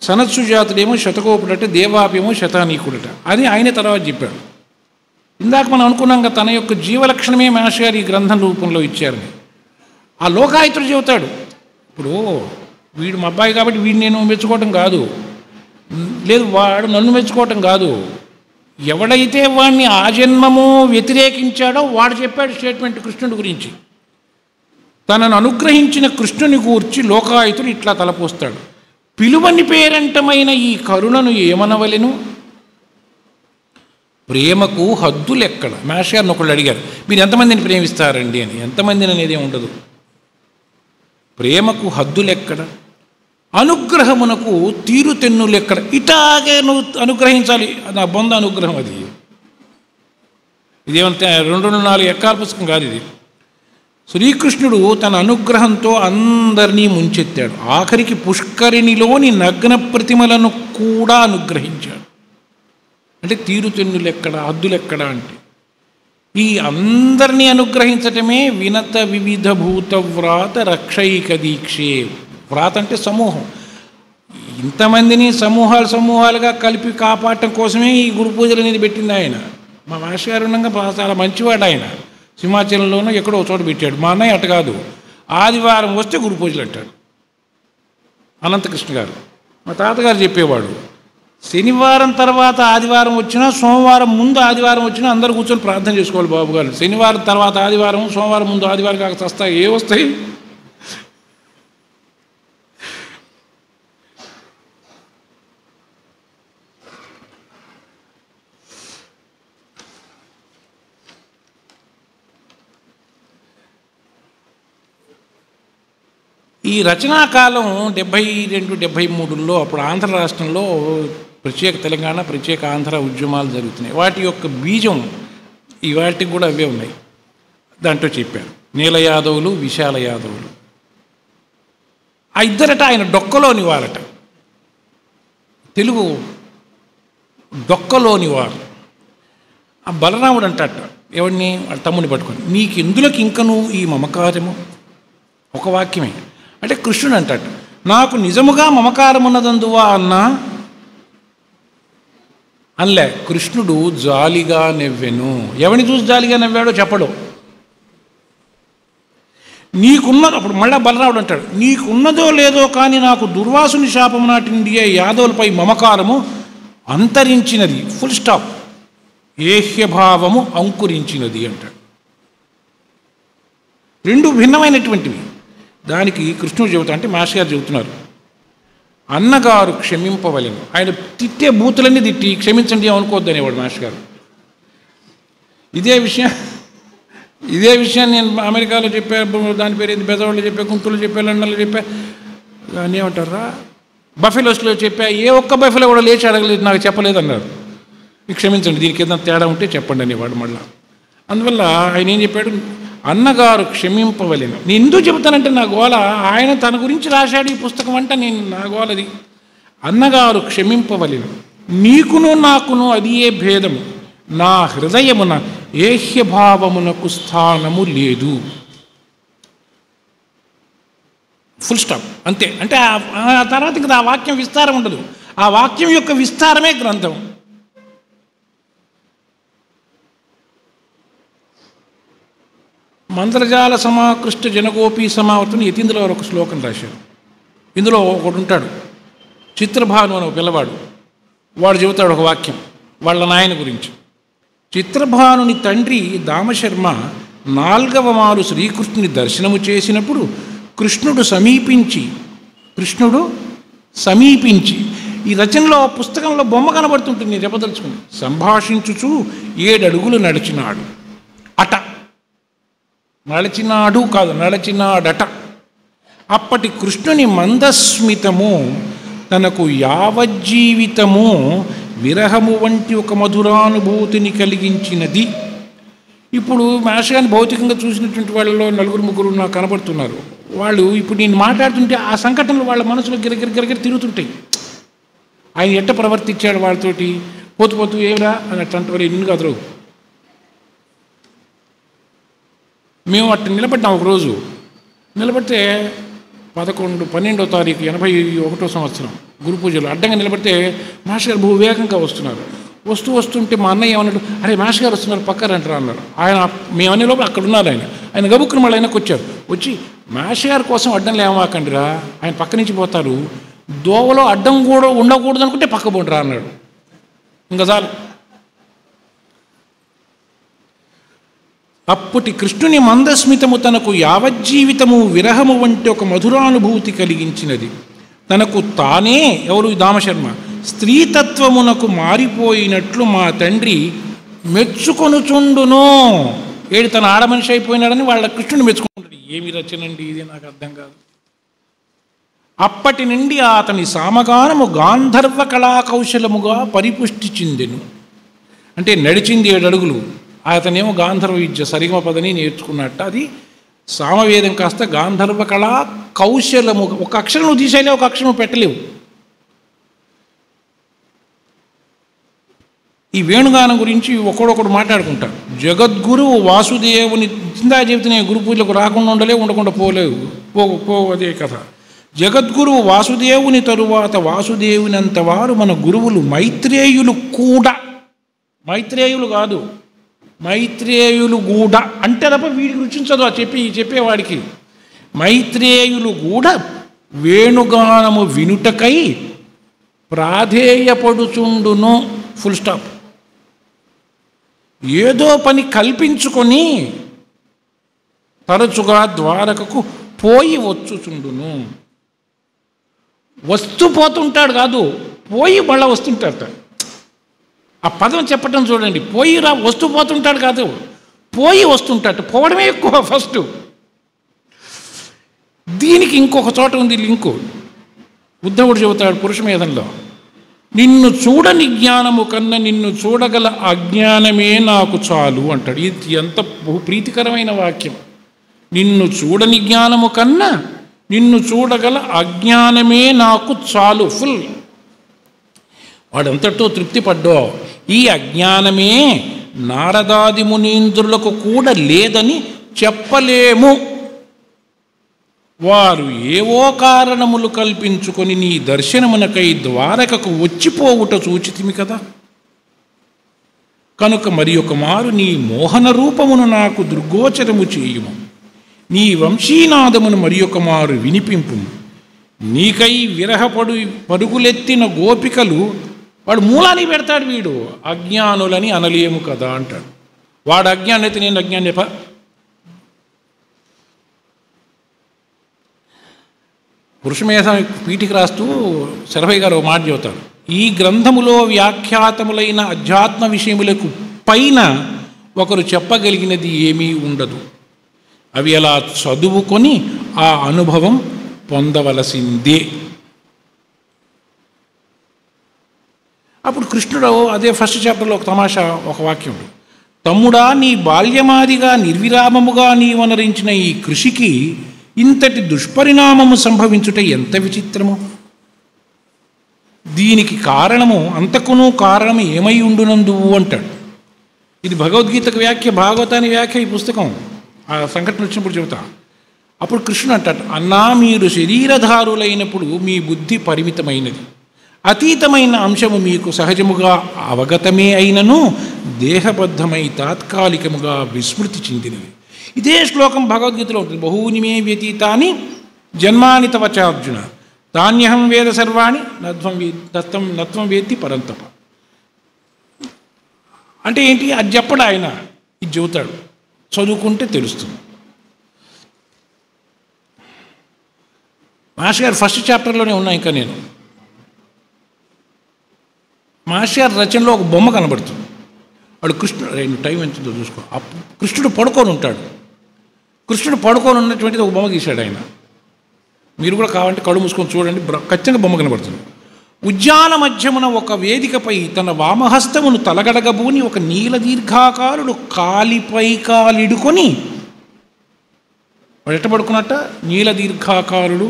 సనత్సుజాతుడేమో శతకోపుడట, దేవాపేమో శతానీకుడట అని ఆయన తర్వాత చెప్పాడు. ఇందాక మనం అనుకున్నాం కదా, తన యొక్క జీవలక్షణమే మాస్టర్ గారు ఈ గ్రంథం రూపంలో ఇచ్చారని. ఆ లోకాయుతుడు చెబుతాడు, ఇప్పుడు వీడు మా అబ్బాయి కాబట్టి వీడిని నేను మెచ్చుకోవటం కాదు, లేదు వాడు నన్ను మెచ్చుకోవటం కాదు, ఎవడైతే వాడిని ఆ జన్మము వ్యతిరేకించాడో వాడు చెప్పాడు స్టేట్మెంట్ కృష్ణుడి గురించి. తనను అనుగ్రహించిన కృష్ణుని గూర్చి లోకాయుతుడు ఇట్లా తలపోస్తాడు. పిలువని పేరంటమైన ఈ కరుణను ఏమనవలెను? ప్రేమకు హద్దులెక్కడ? మాస్టర్ గారిని ఒకళ్ళు అడిగారు, మీరు ఎంతమందిని ప్రేమిస్తారండి అని. ఎంతమందిని అనేది ఉండదు. ప్రేమకు హద్దులెక్కడ? అనుగ్రహమునకు తీరుతెన్నులెక్కడ? ఇటాగే నువ్వు అనుగ్రహించాలి, నా బొంద అనుగ్రహం అది. ఇదేమంటే 204 ఎక్కాల పుస్తకం కాదు ఇది. శ్రీకృష్ణుడు తన అనుగ్రహంతో అందరినీ ముంచెత్తాడు. ఆఖరికి పుష్కరిణిలోని నగ్న ప్రతిమలను కూడా అనుగ్రహించాడు. అంటే తీరుతెన్నులెక్కడ, హద్దులెక్కడ అంటే ఈ అందరినీ అనుగ్రహించటమే వినత వివిధ భూత వ్రాత రక్షైక దీక్షే. వ్రాత అంటే సమూహం. ఇంతమందిని సమూహాలుగా కలిపి కాపాడటం కోసమే ఈ గురు పూజలు అనేది పెట్టింది ఆయన. మా మాస్టర్ గారు ఉండగా చాలా మంచివాడు ఆయన. సింహాచలంలోనూ ఎక్కడో ఒక చోట పెట్టాడు. మా అన్నయ్య అట్ట కాదు, ఆదివారం వస్తే గురు పూజలు అంటాడు అనంతకృష్ణ గారు. మా తాతగారు చెప్పేవాడు, శనివారం తర్వాత ఆదివారం వచ్చినా, సోమవారం ముందు ఆదివారం వచ్చినా అందరూ కూర్చొని ప్రార్థన చేసుకోవాలి బాబు గారు. శనివారం తర్వాత ఆదివారం, సోమవారం ముందు ఆదివారం కాక వస్తాయి, ఏ వస్తాయి? ఈ రచనాకాలం 72-73లో అప్పుడు ఆంధ్ర రాష్ట్రంలో ప్రత్యేక తెలంగాణ, ప్రత్యేక ఆంధ్ర ఉద్యమాలు జరుగుతున్నాయి. వాటి యొక్క బీజం ఇవాటికి కూడా అవే ఉన్నాయి. దాంట్లో చెప్పారు నీల యాదవులు, విశాల యాదవులు. ఆ ఇద్దరట ఆయన డొక్కలోని వారట, తెలుగు డొక్కలోని వారు. ఆ బలరాముడు అంటట ఎవరిని, వాళ్ళ తమ్ముని పట్టుకొని, నీకెందులకు ఇంకను ఈ మమకారము? ఒక వాక్యమే. అంటే కృష్ణుడు అంటాడు, నాకు నిజముగా మమకారం ఉన్నదందువా అన్నా అనలే. కృష్ణుడు జాలిగా నవ్వెను. ఎవరిని చూసి జాలిగా నవ్వాడో చెప్పడు. నీకున్నది, అప్పుడు మళ్ళా బలరాముడు అంటాడు, నీకున్నదో లేదో కానీ నాకు దుర్వాసుని శాపము నాటిండి యాదవులపై మమకారము అంతరించినది, ఫుల్ స్టాప్, ఏహ్యభావము అంకురించినది అంటాడు. రెండు భిన్నమైనటువంటివి. దానికి కృష్ణుడు చెబుతా అంటే మాస్టర్ గారు చెబుతున్నారు, అన్నగారు క్షమింపవలెను. ఆయన తిట్టే బూతులన్నీ తిట్టి క్షమించండి అనుకోవద్దు అనేవాడు మాస్టర్ గారు. ఇదే విషయం నేను అమెరికాలో చెప్పాను, దాని పేరు ఏంది, బెజవాడలో చెప్పా, గుంటూరులో చెప్పా, లండన్లో చెప్పా, దాన్ని ఏమంటారా బఫెలోస్లో చెప్పా. ఏ ఒక్క బఫెలో కూడా లేచి అడగలేదు, నాకు చెప్పలేదు అన్నారు. క్షమించండి, దీనికి ఏదైనా తేడా ఉంటే చెప్పండి అనేవాడు మళ్ళా. అందువల్ల ఆయన ఏం చెప్పాడు, అన్నగారు క్షమింపవలెను. నేను ఎందుకు చెబుతానంటే నా గోల, ఆయన తన గురించి రాశాడు ఈ పుస్తకం అంటే నేను నా గోలది. అన్నగారు క్షమింపవలెను, నీకును నాకును అది ఏ భేదము, నా హృదయమున ఏహ్యభావమునకు స్థానము లేదు. ఫుల్ స్టాప్, అంతే. అంటే ఆ తర్వాత ఇంకా ఆ వాక్యం విస్తారం ఉండదు. ఆ వాక్యం యొక్క విస్తారమే గ్రంథం. మంత్రజాల సమాకృష్ట జనగోపీ సమావర్తని యతీంద్రుల వారు ఒక శ్లోకం రాశారు. ఇందులో ఒకడు ఉంటాడు, చిత్రభాను అని ఒక పిల్లవాడు. వాడు చెబుతాడు ఒక వాక్యం వాళ్ళ నాయన గురించి. చిత్రభానుని తండ్రి దామశర్మ 4వ మారు శ్రీకృష్ణుని దర్శనము చేసినప్పుడు కృష్ణుడు సమీపించి ఈ రచనలో పుస్తకంలో బొమ్మ కనబడుతుంటుంది, చెప్పదలుచుకుని, సంభాషించుచూ 7 అడుగులు నడిచినాడు అట. నడిచినాడు కాదు, నడిచినాడట. అప్పటి కృష్ణుని మందస్మితము తనకు యావజ్జీవితము విరహము వంటి ఒక మధురానుభూతిని కలిగించినది. ఇప్పుడు మాస్టర్ భౌతికంగా చూసినటువంటి వాళ్ళలో 4-3 నాకు కనబడుతున్నారు. వాళ్ళు ఇప్పుడు నేను మాట్లాడుతుంటే ఆ సంఘటనలు వాళ్ళ మనసులో గిరగిర తిరుగుతుంటాయి. ఆయన ఎట్ట ప్రవర్తించాడు వాళ్ళతోటి, పోతూ ఏమిరా అని అట్లా వాళ్ళు ఎన్ని కదరు. మేము అట్ట నిలబడ్డాం. ఒకరోజు నిలబడితే 12వ తారీఖు 81వ సంవత్సరం గురు పూజలు అడ్డంగా నిలబడితే మాస్టర్ గారు బహు వేగంగా వస్తున్నారు. వస్తుంటే మా అన్నయ్య ఏమన్నాడు, అరే మాస్టర్ గారు వస్తున్నారు పక్కరంటారా అన్నారు. ఆయన మేము అనే లోపల అక్కడ ఉన్నారు. ఆయన గబుక్కుని మళ్ళీ ఆయనకు వచ్చి మాస్టర్ గారి కోసం అడ్డం లేవాకండిరా, ఆయన పక్క నుంచి పోతారు, దోవలో అడ్డం కూడా ఉండకూడదు అనుకుంటే పక్క పోండిరా అన్నాడు. ఇంకా చాలు. అప్పటి కృష్ణుని మందస్మితము తనకు యావజ్జీవితము విరహము వంటి ఒక మధురానుభూతి కలిగించినది. తనకు తానే, ఎవరు దామశర్మ, స్త్రీతత్వమునకు మారిపోయినట్లు మా తండ్రి మెచ్చుకొనుచుండును. ఏడు తన ఆడమనిషి అయిపోయినాడని వాళ్ళ కృష్ణుని మెచ్చుకుంటాడు. ఏమి రచనండి ఇది, నాకు అర్థం కాదు. అప్పటి నుండి అతని సామగానము గాంధర్వ కళాకౌశలముగా పరిపుష్టి చెందెను. అంటే నడిచింది 7 అడుగులు, అతనేమో గాంధర్వ విద్య సరిగమ పదని నేర్చుకున్నట్ట. అది సామవేదం కాస్త గాంధర్వ కళా కౌశలము. ఒక అక్షరం నువ్వు తీసేయలేవు, ఒక అక్షరం పెట్టలేవు. ఈ వేణుగానం గురించి ఒకడొకడు మాట్లాడుకుంటారు. జగద్గురువు వాసుదేవుని చిందా చెబుతున్న గురు పూజలకు రాకుండా ఉండకుండా పోలేవు. అదే కథ. జగద్గురువు వాసుదేవుని తరువాత వాసుదేవునంత వారు మన గురువులు మైత్రేయులు కూడా. మైత్రేయులు కాదు, మైత్రేయులు కూడా అంటే తప్ప వీడికి రుచించదు చెప్పేవాడికి. మైత్రేయులు కూడా వేణుగానము వినుటకై ప్రాధేయపడుచుండును. Full stop. ఏదో పని కల్పించుకొని తరచుగా ద్వారకకు పోయి వచ్చుచుండును. వస్తూ పోతుంటాడు కాదు, పోయి మళ్ళా వస్తుంటాడు. ఆ పదం చెప్పటం చూడండి. పోయి వస్తూ పోతుంటాడు కాదు, పోయి వస్తుంటాడు. పోవడమే ఎక్కువ ఫస్ట్. దీనికి ఇంకొక చోట ఉంది లింకు. ఉద్ధవుడు చెబుతాడు పురుషమేధంలో, నిన్ను చూడని జ్ఞానము కన్నా నిన్ను చూడగల అజ్ఞానమే నాకు చాలు అంటాడు. ఇది ఎంత ప్రీతికరమైన వాక్యం. నిన్ను చూడని జ్ఞానము కన్నా నిన్ను చూడగల అజ్ఞానమే నాకు చాలు. ఫుల్. వాడంతటితో తృప్తి పడ్డో. ఈ అజ్ఞానమే నారదాది మునీంద్రులకు కూడా లేదని చెప్పలేము. వారు ఏవో కారణములు కల్పించుకొని నీ దర్శనమునకై ద్వారకకు వచ్చిపోవుట చూచితిమి కదా. కనుక మరి ఒక మారు నీ మోహన రూపమును నాకు దృగ్గోచరము చేయుము. నీ వంశీనాదమును మరి ఒక మారు వినిపింపు. నీకై పరుగులెత్తిన గోపికలు, వాడు మూలాన్ని పెడతాడు. వీడు అజ్ఞానులని అనలేము కదా అంటాడు. వాడు అజ్ఞానం అయితే నేను అజ్ఞానం చెప్ప. పురుషమేధ పీఠికి రాస్తూ శరభయ్య గారు ఒక మాట చెబుతారు. ఈ గ్రంథములో వ్యాఖ్యాతములైన అధ్యాత్మ విషయములకు పైన ఒకరు చెప్పగలిగినది ఏమీ ఉండదు. అవి అలా చదువుకొని ఆ అనుభవం పొందవలసిందే. అప్పుడు కృష్ణుడు అదే ఫస్ట్ చాప్టర్లో ఒక తమాషా, ఒక వాక్యం. తమ్ముడా, నీ బాల్యమాదిగా నిర్విరామముగా నీవనరించిన ఈ కృషికి ఇంతటి దుష్పరిణామము సంభవించుట ఎంత విచిత్రము. దీనికి కారణము అంతకును కారణము ఏమై ఉండునందువు అంటాడు. ఇది భగవద్గీతకు వ్యాఖ్య, భాగవతాని వ్యాఖ్య. ఈ పుస్తకం ఆ సంఘటన వచ్చినప్పుడు చెబుతా. అప్పుడు కృష్ణుడు అంటాడు, అన్నా మీరు శరీరధారులైనప్పుడు మీ బుద్ధి పరిమితమైనది. అతీతమైన అంశము మీకు సహజముగా అవగతమే అయినను దేహబద్ధమై తాత్కాలికముగా విస్మృతి చెందినవి. ఇదే శ్లోకం భగవద్గీతలో ఉంటుంది. బహూని మే వ్యతీతాని జన్మాని తవ చార్జున తాన్యహం వేద సర్వాణి నత్వం వేత్తి పరంతప. అంటే ఏంటి? అది చెప్పడు ఆయన, ఇది చెబుతాడు. చదువుకుంటే తెలుస్తుంది. మాస్టర్ గారు ఫస్ట్ చాప్టర్లోనే ఉన్నా. ఇంకా నేను మాస్టర్ గారి రచనలో ఒక బొమ్మ కనబడుతుంది. వాడు కృష్ణుడు, టైం ఎంతుందో చూసుకో. కృష్ణుడు పడుకొని ఉంటాడు. కృష్ణుడు పడుకొని ఉన్నటువంటిది ఒక బొమ్మ గీశాడు ఆయన. మీరు కూడా కావాలంటే కళ్ళు మూసుకొని చూడండి, ఖచ్చితంగా బొమ్మ కనబడుతుంది. ఉద్యాన మధ్యమున ఒక వేదికపై తన వామహస్తమును తలగడగబూని ఒక నీల దీర్ఘాకారుడు కాలిపై కాలిడుకొని, వాడు ఎట్ట పడుకున్నట్ట? నీల దీర్ఘాకారుడు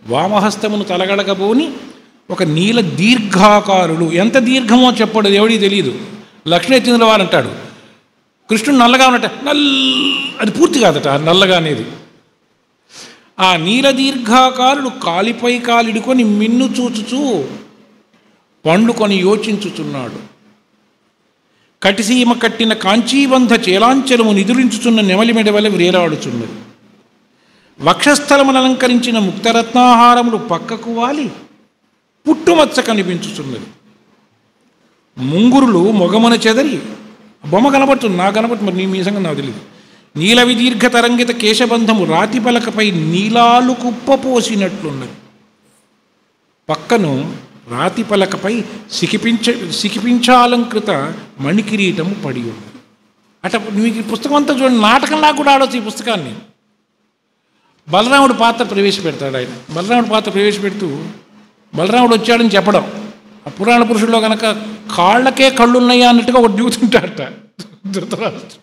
వామహస్తమును తలగడగబోని ఒక నీల దీర్ఘాకారుడు. ఎంత దీర్ఘమో చెప్పడు, ఎవడికి తెలియదు. లక్ష్మీచంద్రుల వారు అంటాడు, కృష్ణుడు నల్లగా ఉన్నట్ట. అది పూర్తి కాదట నల్లగా అనేది. ఆ నీల దీర్ఘాకారుడు కాలిపై కాలిడుకొని మిన్ను చూచుచూ పండుకొని యోచించుచున్నాడు. కటిసీమ కట్టిన కాంచీబంధ చేలాంచలము నిదురించుచున్న నెమలి మెడవల వ్రేలాడుచున్నది. వక్షస్థలమును అలంకరించిన ముక్తరత్నాహారములు పక్కకు వాలి పుట్టుమచ్చ కనిపించుచున్నది. ముంగురులు మొగమున చెదరి, బొమ్మ కనబడుతుంది, నాకు కనబడుతుంది, మరి నీ మీసంగా నాకు తెలియదు. నీల విదీర్ఘ తరంగిత కేశబంధము రాతి పలకపై నీలాలు కుప్పపోసినట్లున్నది. పక్కను రాతి పలకపై సికిపించాలంకృత మణికిరీటము పడి ఉంది. అట మీకు ఈ పుస్తకం అంతా చూడండి, నాటకంలా కూడా ఆడవచ్చు ఈ పుస్తకాన్ని. బలరాముడు పాత్ర ప్రవేశపెడతాడు ఆయన. బలరాముడు పాత్ర ప్రవేశపెడుతూ బలరాముడు వచ్చాడని చెప్పడం, ఆ పురాణ పురుషుల్లో కనుక కాళ్ళకే కళ్ళున్నాయా అన్నట్టుగా ఒకటి దిగుతుంటాడట ధృతరాష్ట్రుడు.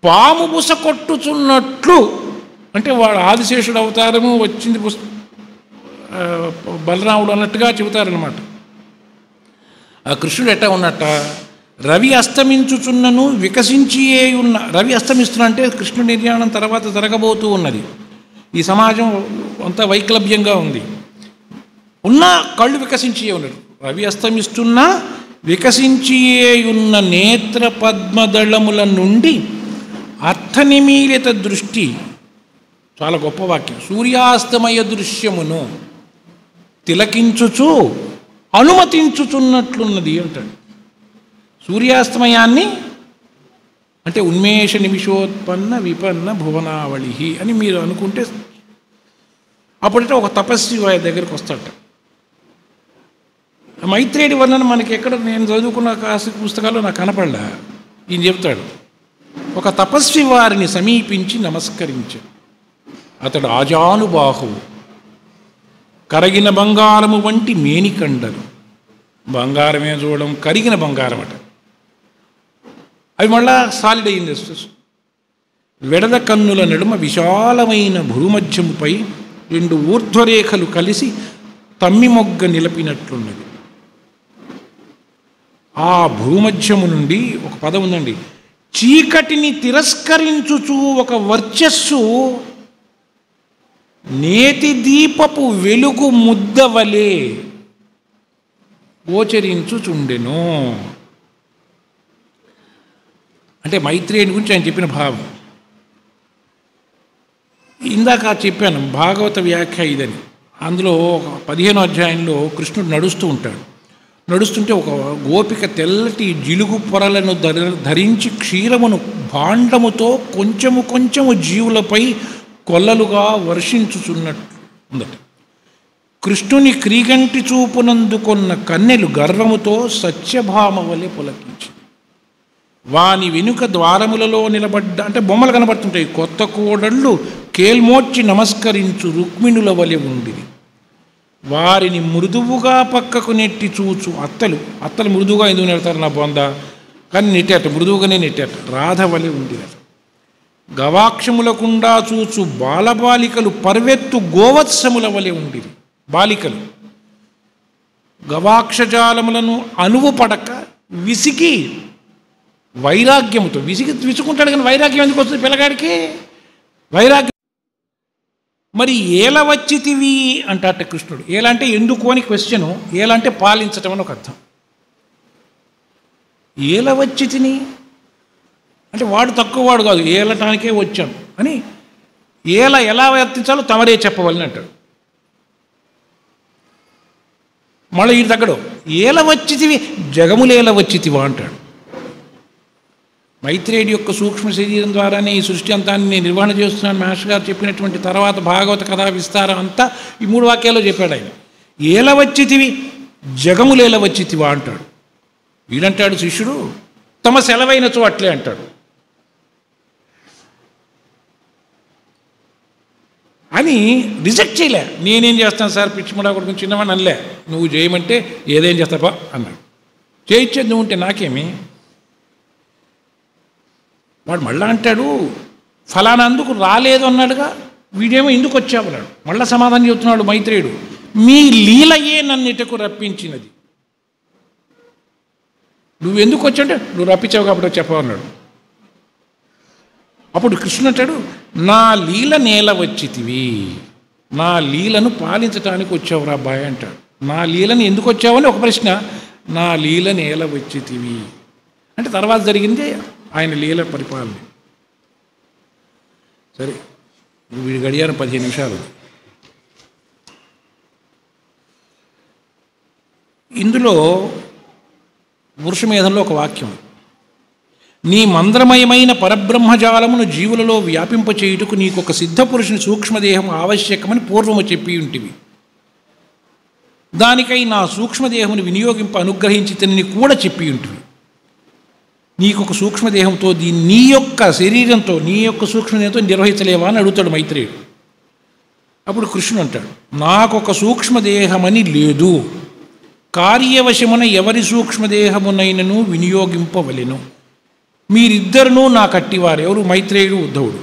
పాము బుస కొట్టుచున్నట్లు అంటే వాడు ఆదిశేషుడు అవతారము వచ్చింది బలరాముడు అన్నట్టుగా చెబుతారనమాట. ఆ కృష్ణుడు ఎట్టా ఉన్నట్ట, రవి అస్తమించుచున్నను వికసించియే ఉన్న, రవి అస్తమిస్తున్నా అంటే కృష్ణుడి నిర్యాణం తర్వాత జరగబోతూ ఉన్నది. ఈ సమాజం అంతా వైక్లభ్యంగా ఉంది. ఉన్న కళ్ళు వికసించియే ఉన్నాడు. రవి అస్తమిస్తున్నా వికసించియే ఉన్న నేత్ర పద్మదళముల నుండి అర్థనిమీలిత దృష్టి, చాలా గొప్ప వాక్యం, సూర్యాస్తమయ దృశ్యమును తిలకించుచు అనుమతించుచున్నట్లున్నది అంటాడు. సూర్యాస్తమయాన్ని అంటే ఉన్మేష నిమిషోత్పన్న విపన్న భువనావళి అని మీరు అనుకుంటే, అప్పుడంటే ఒక తపస్వి వారి దగ్గరికి వస్తాడట. మైత్రేయుడి వర్ణన మనకి ఎక్కడ, నేను చదువుకున్న కాస్త పుస్తకాల్లో నాకు కనపడలే. ఈయన చెప్తాడు, ఒక తపస్వి వారిని సమీపించి నమస్కరించాడు. అతడు ఆజానుబాహువు, కరగిన బంగారము వంటి మేనికండలు. బంగారమే చూడడం, కరిగిన బంగారం అట. అవి మళ్ళా సాలిడ్ అయింది. వెడద కన్నుల నడుమ విశాలమైన భూమధ్యముపై రెండు ఊర్ధ్వరేఖలు కలిసి తమ్మి మొగ్గ నిలిపినట్లున్నది. ఆ భూమధ్యము నుండి ఒక పదం ఉందండి, చీకటిని తిరస్కరించుచు ఒక వర్చస్సు నేతి దీపపు వెలుగు ముద్దవలే గోచరించుచుండెను. అంటే మైత్రేయుని గురించి ఆయన చెప్పిన భావం. ఇందాక చెప్పాను భాగవత వ్యాఖ్య ఇదని. అందులో ఒక 15వ అధ్యాయంలో కృష్ణుడు నడుస్తూ ఉంటాడు. నడుస్తుంటే ఒక గోపిక తెల్లటి జిలుగు పొరలను ధరించి క్షీరమును భాండముతో కొంచెము కొంచెము జీవులపై కొల్లలుగా వర్షించుచున్నట్టు ఉందట. కృష్ణుని క్రీగంటి చూపునందుకొన్న కన్నెలు గర్వముతో సత్యభామ వలె పులకించి, వాని వెనుక ద్వారములలో నిలబడ్డ, అంటే బొమ్మలు కనబడుతుంటాయి, కొత్త కోడళ్ళు కేల్మోడ్చి నమస్కరించు రుక్మిణుల వలె ఉండిరి. వారిని మృదువుగా పక్కకు నెట్టి చూచు అత్తలు మృదువుగా ఎందుకు నెడతారు నా బొంద, కానీ నెట్టాట, మృదువుగానే నెట్టాట, రాధ వలె ఉండిరట. గవాక్షములకుండా చూచు బాలబాలికలు పర్వెత్తు గోవత్సముల వలె ఉండిరి. బాలికలు గవాక్షజాలములను అనువు పడక విసిగి వైరాగ్యముతో, విసుకుంటాడు కానీ వైరాగ్యం ఎందుకు వస్తుంది పిల్లగాడికి? వైరాగ్యం. మరి ఏల వచ్చితివి అంటాట కృష్ణుడు. ఏల అంటే ఎందుకు అని క్వశ్చను, ఏల అంటే పాలించటం అని ఒక అర్థం. ఏల వచ్చి తిని అంటే వాడు తక్కువ వాడు కాదు, ఏలటానికే వచ్చాను అని. ఏల ఎలా వర్తించాలో తమరే చెప్పవాలని అంటాడు. మళ్ళీ ఈ తగ్గడు ఏల వచ్చితివి జగములేల వచ్చితివా అంటాడు. మైత్రేయుడి యొక్క సూక్ష్మ శరీరం ద్వారానే ఈ సృష్టి అంతాన్ని నేను నిర్వహణ చేస్తున్నాను మహర్షి గారు చెప్పినటువంటి తర్వాత భాగవత కథా విస్తారం అంతా ఈ 3 వాక్యాల్లో చెప్పాడు ఆయన. ఏల వచ్చితివి జగములేల వచ్చితివా అంటాడు. వీడంటాడు శిష్యుడు, తమ సెలవైనచో అట్లే అంటాడు అని రిజెక్ట్ చేయలే. నేనేం చేస్తాను సార్, పిచ్చిముడా కొడుకుని చిన్నవాడిని అనలే, నువ్వు చేయమంటే ఏదేం చేస్తావా అన్నాడు. చేయించేది నువ్వు ఉంటే నాకేమి. వాడు మళ్ళా అంటాడు, ఫలానా అందుకు రాలేదు అన్నాడుగా, వీడేమో ఎందుకు వచ్చావు అన్నాడు. మళ్ళా సమాధానం చెబుతున్నాడు మైత్రేయుడు, మీ లీలయే నన్ను ఇటకు రప్పించినది. నువ్వు ఎందుకు వచ్చావంటే నువ్వు రప్పించావు కాబట్టి చెప్పవన్నాడు. అప్పుడు కృష్ణుడు అంటాడు, నా లీల నేల వచ్చితివి, నా లీలను పాలించడానికి వచ్చావురా అబ్బాయి అంటాడు. నా లీలను ఎందుకు వచ్చావని ఒక ప్రశ్న, నా లీల నేల వచ్చితివి అంటే తర్వాత జరిగింది ఆయన లీల పరిపాలన. సరే, వీడి గడియారం 15 నిమిషాలు. ఇందులో పురుషమేధంలో ఒక వాక్యం, నీ మంద్రమయమైన పరబ్రహ్మజాలమును జీవులలో వ్యాపింపచేయుటకు నీకొక సిద్ధపురుషుని సూక్ష్మదేహం ఆవశ్యకమని పూర్వము చెప్పి ఉంటివి. దానికై నా సూక్ష్మదేహమును వినియోగింప అనుగ్రహించి తిని కూడా చెప్పి ఉంటివి. నీకొక సూక్ష్మదేహంతో నీ యొక్క శరీరంతో నీ యొక్క సూక్ష్మదేహంతో నిర్వహించలేవా అని అడుగుతాడు మైత్రేయుడు. అప్పుడు కృష్ణుడు అంటాడు, నాకొక సూక్ష్మదేహమని లేదు, కార్యవశమున ఎవరి సూక్ష్మదేహమునైనను వినియోగింపవలెను. మీరిద్దరునూ నా కట్టివారు. ఎవరు? మైత్రేయుడు, ఉద్ధవుడు.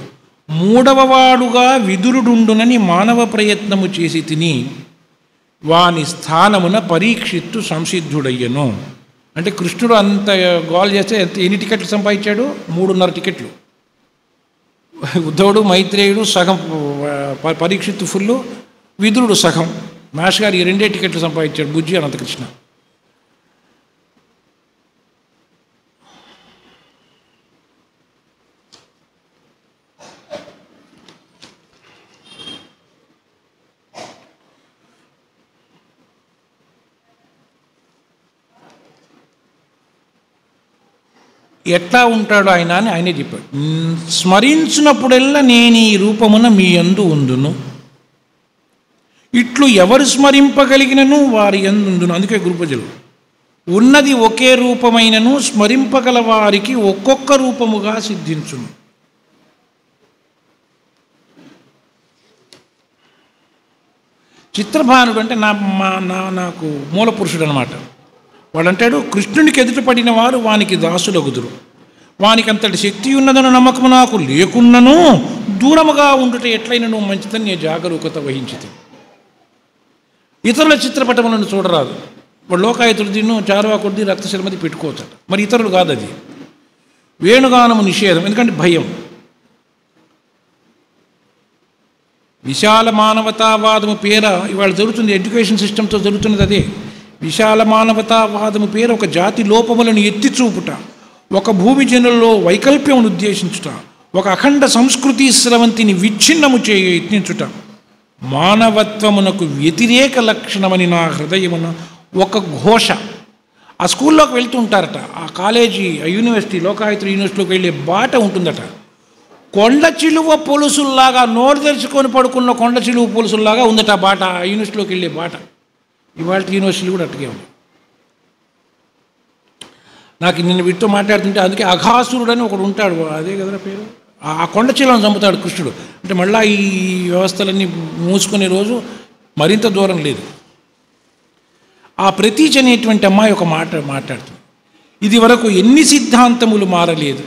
మూడవ వాడుగా విదురుడుండునని మానవ ప్రయత్నము చేసి తిని వాని స్థానమున పరీక్షిత్తు సంసిద్ధుడయ్యను. అంటే కృష్ణుడు అంత గోల్ చేస్తే ఎన్ని టికెట్లు సంపాదించాడు? 3.5 టికెట్లు. ఉద్ధవుడు, మైత్రేయుడు సగం, పరీక్షిత్తు ఫుల్లు, విదురుడు సగం. మాష్ గారు ఈ 2 టికెట్లు సంపాదించాడు, బుజ్జి అనంతకృష్ణ. ఎట్లా ఉంటాడు ఆయన అని ఆయనే చెప్పాడు. స్మరించినప్పుడల్లా నేను ఈ రూపమున మీ యందు ఉందును, ఇట్లు ఎవరు స్మరింపగలిగినను వారి యందు ఉందును. అందుకే గురుపూజలు ఉన్నది ఒకే రూపమైనను స్మరింపగల వారికి ఒక్కొక్క రూపముగా సిద్ధించును. చిత్రభానుడు అంటే నాకు మూల పురుషుడు అనమాట. వాడంటాడు, కృష్ణునికి ఎదుట పడిన వారు వానికి దాసులగుదురు, వానికి అంతటి శక్తి ఉన్నదన్న నమ్మకము నాకు లేకున్నను దూరముగా ఉండుట ఎట్లయినను మంచిదని నేను జాగరూకత వహించితే. ఇతరుల చిత్రపటములను చూడరాదు. వాడు లోకాయతుడిను చార్వాకుడిది రక్తశర్మది పెట్టుకోవచ్చట, మరి ఇతరులు కాదు. అది వేణుగానము నిషేధం, ఎందుకంటే భయం. విశాల మానవతావాదము పేర ఇవాళ జరుగుతుంది, ఎడ్యుకేషన్ సిస్టంతో జరుగుతున్నది అదే. విశాల మానవతావాదము పేరు ఒక జాతి లోపములను ఎత్తి చూపుట, ఒక భూమి జనులలో వైకల్ప్యమును ఉద్దేశించుట, ఒక అఖండ సంస్కృతి స్రవంతిని విచ్ఛిన్నము చేయ యత్నించుట మానవత్వమునకు వ్యతిరేక లక్షణమని నా హృదయమున ఒక ఘోష. ఆ స్కూల్లోకి వెళ్తూ ఉంటారట, ఆ కాలేజీ, ఆ యూనివర్సిటీ, లోకాయుతుల యూనివర్సిటీలోకి వెళ్ళే బాట ఉంటుందట. కొండ చిలువ పొలుసుల్లాగా, నోరు తెరుచుకొని పడుకున్న కొండ చిలువ పొలుసుల్లాగా ఉందట ఆ బాట, ఆ యూనివర్సిటీలోకి వెళ్ళే బాట. ఇవాళ యూనివర్సిటీలు కూడా అట్టుగా ఉంది. నాకు నిన్న వీటితో మాట్లాడుతుంటే, అందుకే అఘాసురుడు అని ఒకడు ఉంటాడు, అదే కదరా పేరు. ఆ కొండ చిలువను చంపుతాడు కృష్ణుడు. అంటే మళ్ళీ ఈ వ్యవస్థలన్నీ మూసుకునే రోజు మరింత దూరం లేదు. ఆ ప్రతీచ అనేటువంటి అమ్మాయి ఒక మాట్లాడుతుంది, ఇది వరకు ఎన్ని సిద్ధాంతములు మారలేదు,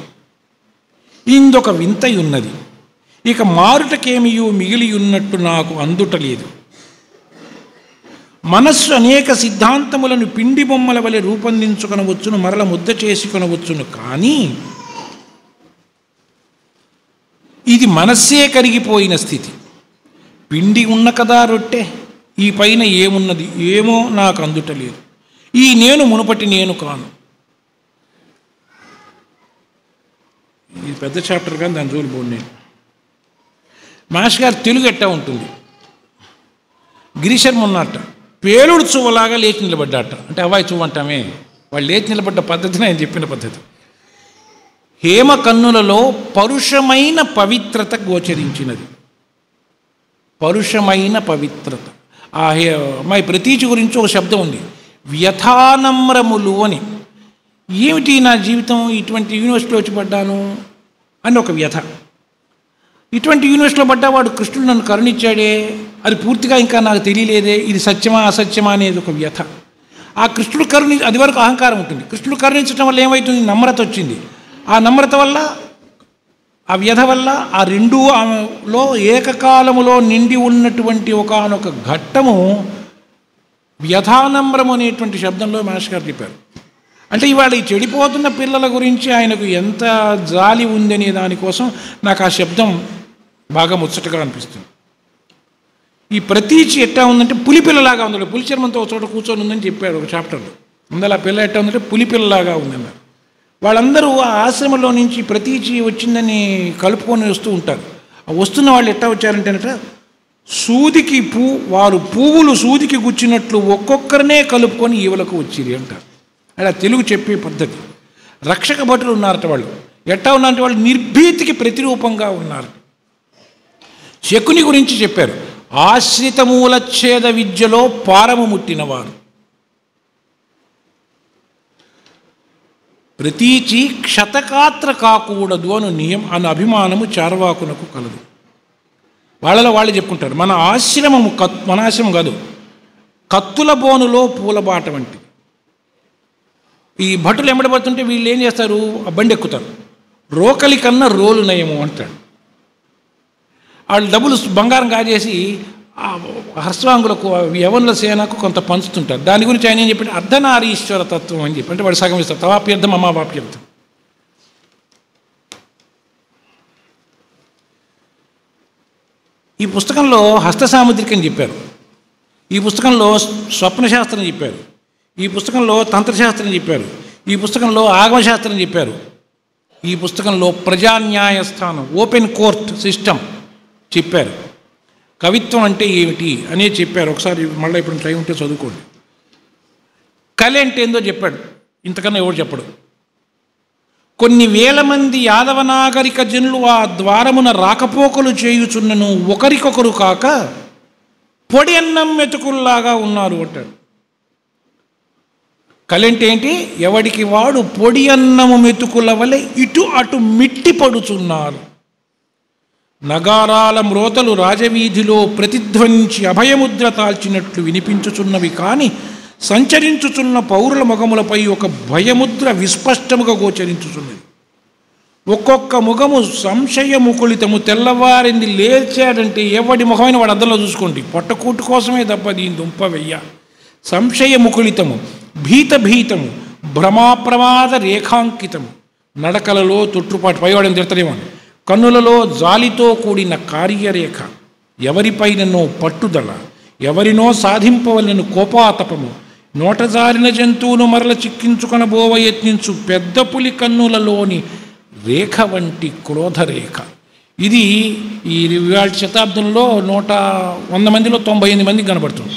ఇందొక వింతై ఉన్నది, ఇక మారుటకేమియూ మిగిలి ఉన్నట్టు నాకు అందుటలేదు. మనస్సు అనేక సిద్ధాంతములను పిండి బొమ్మల వలె రూపొందించుకొనవచ్చును, మరల ముద్ద చేసుకొనవచ్చును, కానీ ఇది మనస్సే కరిగిపోయిన స్థితి. పిండి ఉన్న కదా రొట్టె, ఈ పైన ఏమున్నది ఏమో నాకు అందుటలేదు, ఈ నేను మునుపటి నేను కాను. ఇది పెద్ద చాప్టర్ కానీ దాని జోలి పోను నేను. మాష్ గారు తెలుగు ఎట్టా ఉంటుంది, గిరిశర్మ ఉన్నట్ట పేలుడు చువ్వలాగా లేచి నిలబడ్డాట. అంటే అవాయి చువ్వ అంటామే, వాళ్ళు లేచి నిలబడ్డ పద్ధతిని ఆయన చెప్పిన పద్ధతి. హేమ కన్నులలో పరుషమైన పవిత్రత గోచరించినది, పరుషమైన పవిత్రత. ఆ అమ్మాయి ప్రతీచి గురించి ఒక శబ్దం ఉంది, వ్యథానమ్రములు అని. ఏమిటి నా జీవితం, ఇటువంటి యూనివర్సిటీలో వచ్చి పడ్డాను అని ఒక వ్యథ. ఇటువంటి యూనివర్సిటీలో పడ్డావాడు కృష్ణుడు నన్ను కరుణించాడే, అది పూర్తిగా ఇంకా నాకు తెలియలేదే, ఇది సత్యమా అసత్యమా అనేది ఒక వ్యథ. ఆ కృష్ణుడు అది వరకు అహంకారం ఉంటుంది, కృష్ణుడు కరుణించడం వల్ల ఏమవుతుంది, నమ్రత వచ్చింది. ఆ నమ్రత వల్ల, ఆ వ్యధ వల్ల, ఆ రెండులో ఏకకాలములో నిండి ఉన్నటువంటి ఒకానొక ఘట్టము వ్యథానమ్రం అనేటువంటి శబ్దంలో మాష్ గారు చెప్పారు. అంటే ఇవాళ ఈ చెడిపోతున్న పిల్లల గురించి ఆయనకు ఎంత జాలి ఉందనే దానికోసం నాకు ఆ శబ్దం బాగా ముచ్చటగా అనిపిస్తుంది. ఈ ప్రతీచి ఎట్టా ఉందంటే పులిపిల్లలాగా ఉంది, పులి చర్మంతో ఒక చోట కూర్చొని ఉందని చెప్పాడు ఒక చాప్టర్లో. అందులో ఆ పిల్ల ఎట్టా ఉందంటే పులిపిల్లలాగా ఉందన్నారు. వాళ్ళందరూ ఆ ఆశ్రమంలో నుంచి ప్రతీచి వచ్చిందని కలుపుకొని వస్తూ ఉంటారు. ఆ వస్తున్న వాళ్ళు ఎట్టా వచ్చారంటేనట, సూదికి వారు పువ్వులు సూదికి గుచ్చినట్లు ఒక్కొక్కరినే కలుపుకొని ఈవలకు వచ్చిరి అంటారు. అలా తెలుగు చెప్పే పద్ధతి. రక్షక భటులు ఉన్నారట. వాళ్ళు ఎట్టా ఉన్నారంటే వాళ్ళు నిర్భీతికి ప్రతిరూపంగా ఉన్నారు. శకుని గురించి చెప్పారు, ఆశ్రిత మూలచ్ఛేద విద్యలో పారము ముట్టినవారు. ప్రతీచి క్షతకాత్ర కాకూడదు అను అభిమానము చార్వాకునకు కలదు. వాళ్ళలో వాళ్ళు చెప్పుకుంటారు, మన ఆశ్రమం కాదు, కత్తుల బోనులో పూలబాట వంటి. ఈ భటులు ఎంబడబడుతుంటే వీళ్ళు ఏం చేస్తారు, ఆ బండి ఎక్కుతారు. రోకలి కన్నా రోలు నయము అంటాడు. వాళ్ళు డబ్బులు బంగారం కాజేసి హర్షవాంగులకు, యవనుల సేనకు కొంత పంచుతుంటారు. దాని గురించి ఆయన ఏం చెప్పంటే అర్ధనారీశ్వర తత్వం అని చెప్పి, అంటే వాడు సగం ఇస్తారు. తవాప్యర్థం అమావాప్యర్థం. ఈ పుస్తకంలో హస్త సాముద్రికం చెప్పారు, ఈ పుస్తకంలో స్వప్నశాస్త్రం చెప్పారు, ఈ పుస్తకంలో తంత్రశాస్త్రం చెప్పారు, ఈ పుస్తకంలో ఆగమశాస్త్రం చెప్పారు, ఈ పుస్తకంలో ప్రజాన్యాయస్థానం ఓపెన్ కోర్ట్ సిస్టమ్ చెప్పారు. కవిత్వం అంటే ఏమిటి అనే చెప్పారు. ఒకసారి మళ్ళీ ఇప్పుడు టైం ఉంటే చదువుకోండి. కళ అంటే ఏందో చెప్పాడు, ఇంతకన్నా ఎవరు చెప్పడు. కొన్ని వేల మంది యాదవ నాగరిక జనులు ఆ ద్వారమున రాకపోకలు చేయుచున్నను ఒకరికొకరు కాక పొడి అన్నం మెతుకుల్లాగా ఉన్నారు అంటాడు. కళ అంటే ఏంటి, ఎవడికి వాడు పొడి అన్నము మెతుకుల వలె ఇటు అటు మిట్టి పడుచున్నారు. నగారాల మ్రోతలు రాజవీధిలో ప్రతిధ్వనించి అభయముద్ర తాల్చినట్లు వినిపించుచున్నవి, కానీ సంచరించుచున్న పౌరుల ముఖములపై ఒక భయముద్ర విస్పష్టముగా గోచరించుచున్నది. ఒక్కొక్క ముఖము సంశయముకుళితము. తెల్లవారింది లేచాడంటే ఎవడి ముఖమైన వాడు అద్దంలో చూసుకోండి, పొట్టకూటు కోసమే తప్ప దీని దుంప వెయ్య. సంశయముకుళితము, భీతము, భ్రమాప్రమాద రేఖాంకితము. నడకలలో తొట్టుపాటు, పైవాడని తిడతలేమో. కన్నులలో జాలితో కూడిన కార్యరేఖ, ఎవరిపైననో పట్టుదల, ఎవరినో సాధింపవలెను కోపాతపము, నోటజారిన జంతువును మరల చిక్కించుకొనబోవ యత్నించు పెద్ద పులి కన్నులలోని రేఖ వంటి క్రోధరేఖ. ఇది ఈ శతాబ్దంలో 100 మందిలో 98 మందికి కనబడుతుంది.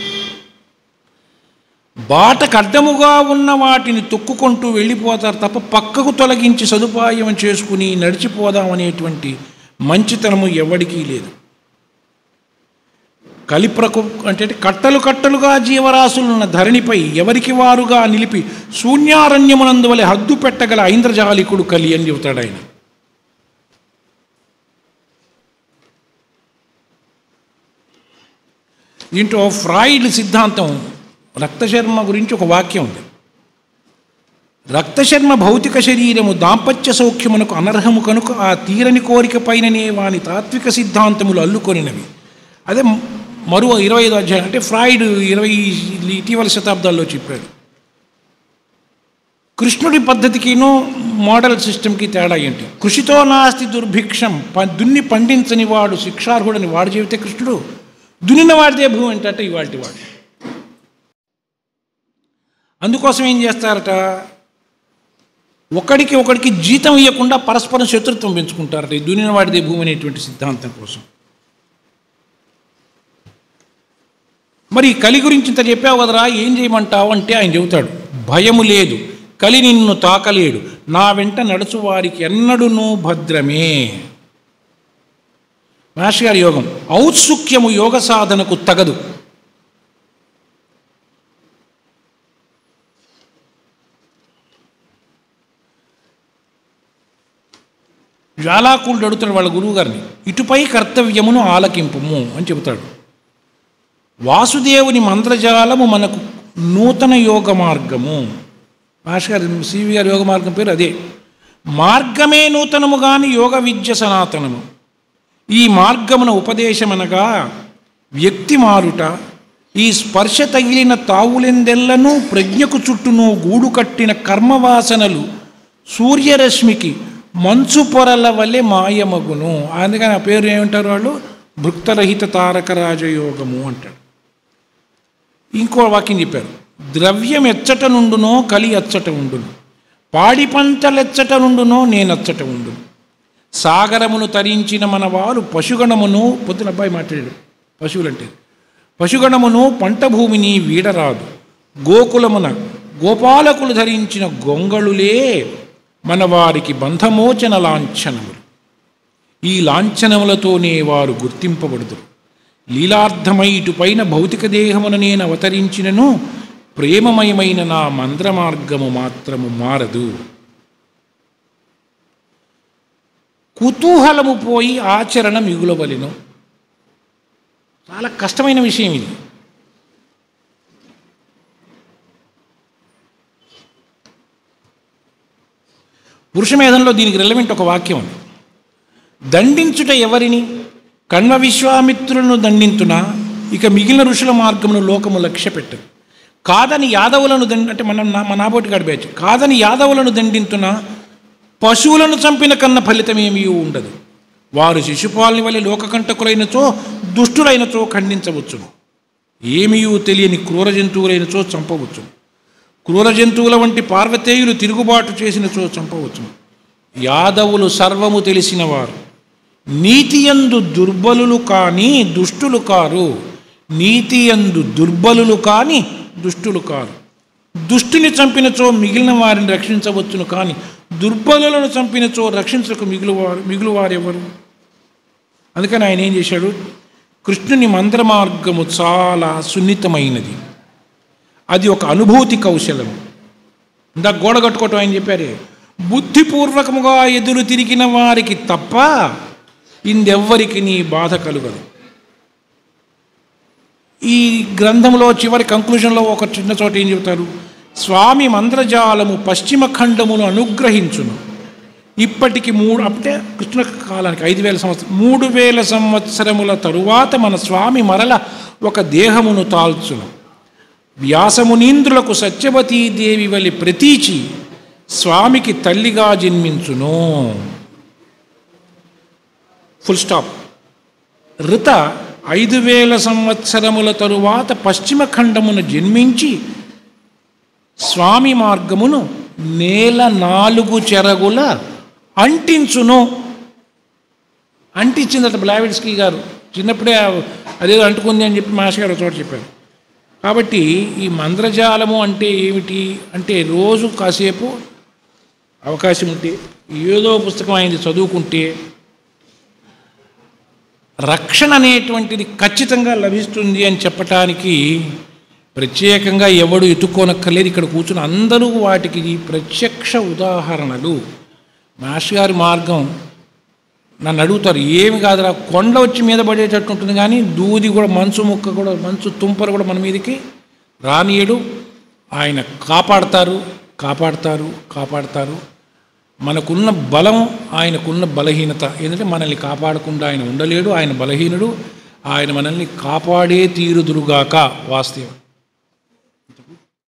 బాటకు అడ్డముగా ఉన్న వాటిని తొక్కుకుంటూ వెళ్ళిపోతారు తప్ప పక్కకు తొలగించి సదుపాయం చేసుకుని నడిచిపోదామనేటువంటి మంచితనము ఎవరికీ లేదు. అంటే కట్టలు కట్టలుగా జీవరాశులున్న ధరణిపై ఎవరికి వారుగా నిలిపి శూన్యారణ్యమునందువలె హద్దు పెట్టగల ఐంద్రజాలికుడు కలి అని చెబుతాడు ఆయన. దీంట్లో ఫ్రాయిడ్ సిద్ధాంతం రక్తశర్మ గురించి ఒక వాక్యం ఉంది. రక్తశర్మ భౌతిక శరీరము దాంపత్య సౌఖ్యమునకు అనర్హము కనుక ఆ తీరని కోరిక పైననే వాని తాత్విక సిద్ధాంతములు అల్లుకొనినవి. అదే మరో 25వ అధ్యాయం, అంటే ఫ్రాయిడ్ 20 ఇటీవల శతాబ్దాల్లో చెప్పాడు. కృష్ణుడి పద్ధతికిను మోడల్ సిస్టమ్కి తేడా ఏంటి? కృషితో నాస్తి దుర్భిక్షం, దున్ని పండించని వాడు శిక్షార్హుడని వాడు చెబితే కృష్ణుడు, దున్నిన వాడితే భూమి అంటే ఇవాటి వాడు. అందుకోసం ఏం చేస్తారట, ఒకడికి జీతం ఇవ్వకుండా పరస్పరం శత్రుత్వం పెంచుకుంటారట ఈ దున్నిన వాడిదే భూమి అనేటువంటి సిద్ధాంతం కోసం. మరి కలి గురించి ఇంత చెప్పావు కదరా, ఏం చేయమంటావు అంటే ఆయన చెబుతాడు, భయము లేదు, కలి నిన్ను తాకలేడు, నా వెంట నడుచు వారికి ఎన్నడూనూ భద్రమే. మహర్షి గారి యోగం, ఔత్సుక్యము యోగ సాధనకు తగదు. జ్వాలాకులుడు అడుగుతాడు వాళ్ళ గురువు గారిని, ఇటుపై కర్తవ్యమును ఆలకింపుము అని చెబుతాడు. వాసుదేవుని మంత్రజాలము మనకు నూతన యోగ మార్గము. మహర్షి గారు సివి గారి యోగ మార్గం పేరు అదే. మార్గమే నూతనము కానీ యోగ విద్య సనాతనము. ఈ మార్గమున ఉపదేశమనగా వ్యక్తి మారుట, ఈ స్పర్శ తగిలిన తావులెందెల్లను ప్రజ్ఞకు చుట్టూను గూడు కట్టిన కర్మవాసనలు సూర్యరశ్మికి మంచు పొరల వల్లే మాయమగును. అందుకని ఆ పేరు ఏమంటారు వాళ్ళు, భృక్తరహిత తారక రాజయోగము అంటాడు. ఇంకో వాక్యం చెప్పారు, ద్రవ్యం ఎచ్చట నుండునో కలి అచ్చట ఉండును, పాడి పంటలెచ్చట నుండునో నేనచ్చట ఉండును, సాగరమును తరించిన మన వారు పశుగణమును, పొద్దున అబ్బాయి మాట్లాడాడు పశువులంటే, పశుగణమును పంట భూమిని వీడరాదు, గోకులమున గోపాలకులు ధరించిన గొంగళులే మన వారికి బంధమోచన లాంఛనములు. ఈ లాంఛనములతోనే వారు గుర్తింపబడుదురు. లీలార్థమై ఇటుపైన భౌతిక దేహమున నేను అవతరించినను ప్రేమమయమైన నా మంత్ర మార్గము మాత్రము మారదు. కుతూహలము పోయి ఆచరణ మిగులవలెను. చాలా కష్టమైన విషయం ఇది. పురుషమేధంలో దీనికి రెలవెంట్ ఒక వాక్యం ఉంది. దండించుట ఎవరిని? కణ్వ విశ్వామిత్రులను దండించునా ఇక మిగిలిన ఋషుల మార్గమును లోకము లక్ష్య పెట్టదు. కాదని యాదవులను అంటే మన నాబోటి గడిపేచ్చు. కాదని యాదవులను దండించునా పశువులను చంపిన కన్న ఫలితమేమీ ఉండదు. వారు శిశుపాలని వలె లోకకంటకులైనచో దుష్టులైనచో ఖండించవచ్చును. ఏమీ తెలియని క్రూర జంతువులైనచో చంపవచ్చును. క్రూర జంతువుల వంటి పార్వతేయులు తిరుగుబాటు చేసినచో చంపవచ్చును. యాదవులు సర్వము తెలిసినవారు, నీతియందు దుర్బలులు కానీ దుష్టులు కారు. నీతియందు దుర్బలులు కానీ దుష్టులు కారు. దుష్టుని చంపినచో మిగిలిన వారిని రక్షించవచ్చును, కానీ దుర్బలులను చంపినచో రక్షించకు మిగులువారెవరు? అందుకని ఆయన ఏం చేశాడు? కృష్ణుని మంత్ర మార్గము చాలా సున్నితమైనది. అది ఒక అనుభూతి కౌశలం. ఇందాక గోడ కట్టుకోవటం ఆయన చెప్పారే, బుద్ధిపూర్వకముగా ఎదురు తిరిగిన వారికి తప్ప ఇందెవ్వరికి నీ బాధ కలుగదు. ఈ గ్రంథంలో చివరి కంక్లూజన్లో ఒక చిన్న చోట ఏం చెబుతారు? స్వామి మంత్రజాలము పశ్చిమ ఖండమును అనుగ్రహించును. ఇప్పటికి అంటే కృష్ణ కాలానికి 5000 సంవత్సరం 3000 సంవత్సరముల తరువాత మన స్వామి మరల ఒక దేహమును తాల్చును. వ్యాసమునీంద్రులకు సత్యవతీదేవి వలె ప్రతీచి స్వామికి తల్లిగా జన్మించును. Full stop. ఋత 5000 సంవత్సరముల తరువాత పశ్చిమ ఖండమును జన్మించి స్వామి మార్గమును నేల 4 చెరగుల అంటించును. అంటించిందట బ్లావిడ్స్కీ గారు. చిన్నప్పుడే అదేదో అంటుకుంది అని చెప్పి మాస్టర్ గారు చోట చెప్పారు. కాబట్టి ఈ మంత్రజాలము అంటే ఏమిటి అంటే, రోజు కాసేపు అవకాశం ఉంటే ఏదో పుస్తకం అయింది చదువుకుంటే రక్షణ అనేటువంటిది ఖచ్చితంగా లభిస్తుంది అని చెప్పటానికి ప్రత్యేకంగా ఎవడు ఎత్తుక్కోనక్కర్లేదు. ఇక్కడ కూర్చుని అందరూ వాటికి ప్రత్యక్ష ఉదాహరణలు. మాస్టర్ గారి మార్గం నన్ను అడుగుతారు, ఏమి కాదురా, కొండ వచ్చి మీద పడేటట్టు ఉంటుంది కానీ దూది కూడా మంచు తుంపరు కూడా మన మీదకి రానియడు. ఆయన కాపాడతారు. మనకున్న బలం ఆయనకున్న బలహీనత. ఎందుకంటే మనల్ని కాపాడకుండా ఆయన ఉండలేడు. ఆయన బలహీనుడు. ఆయన మనల్ని కాపాడే తీరుదురుగాక. వాస్తవం.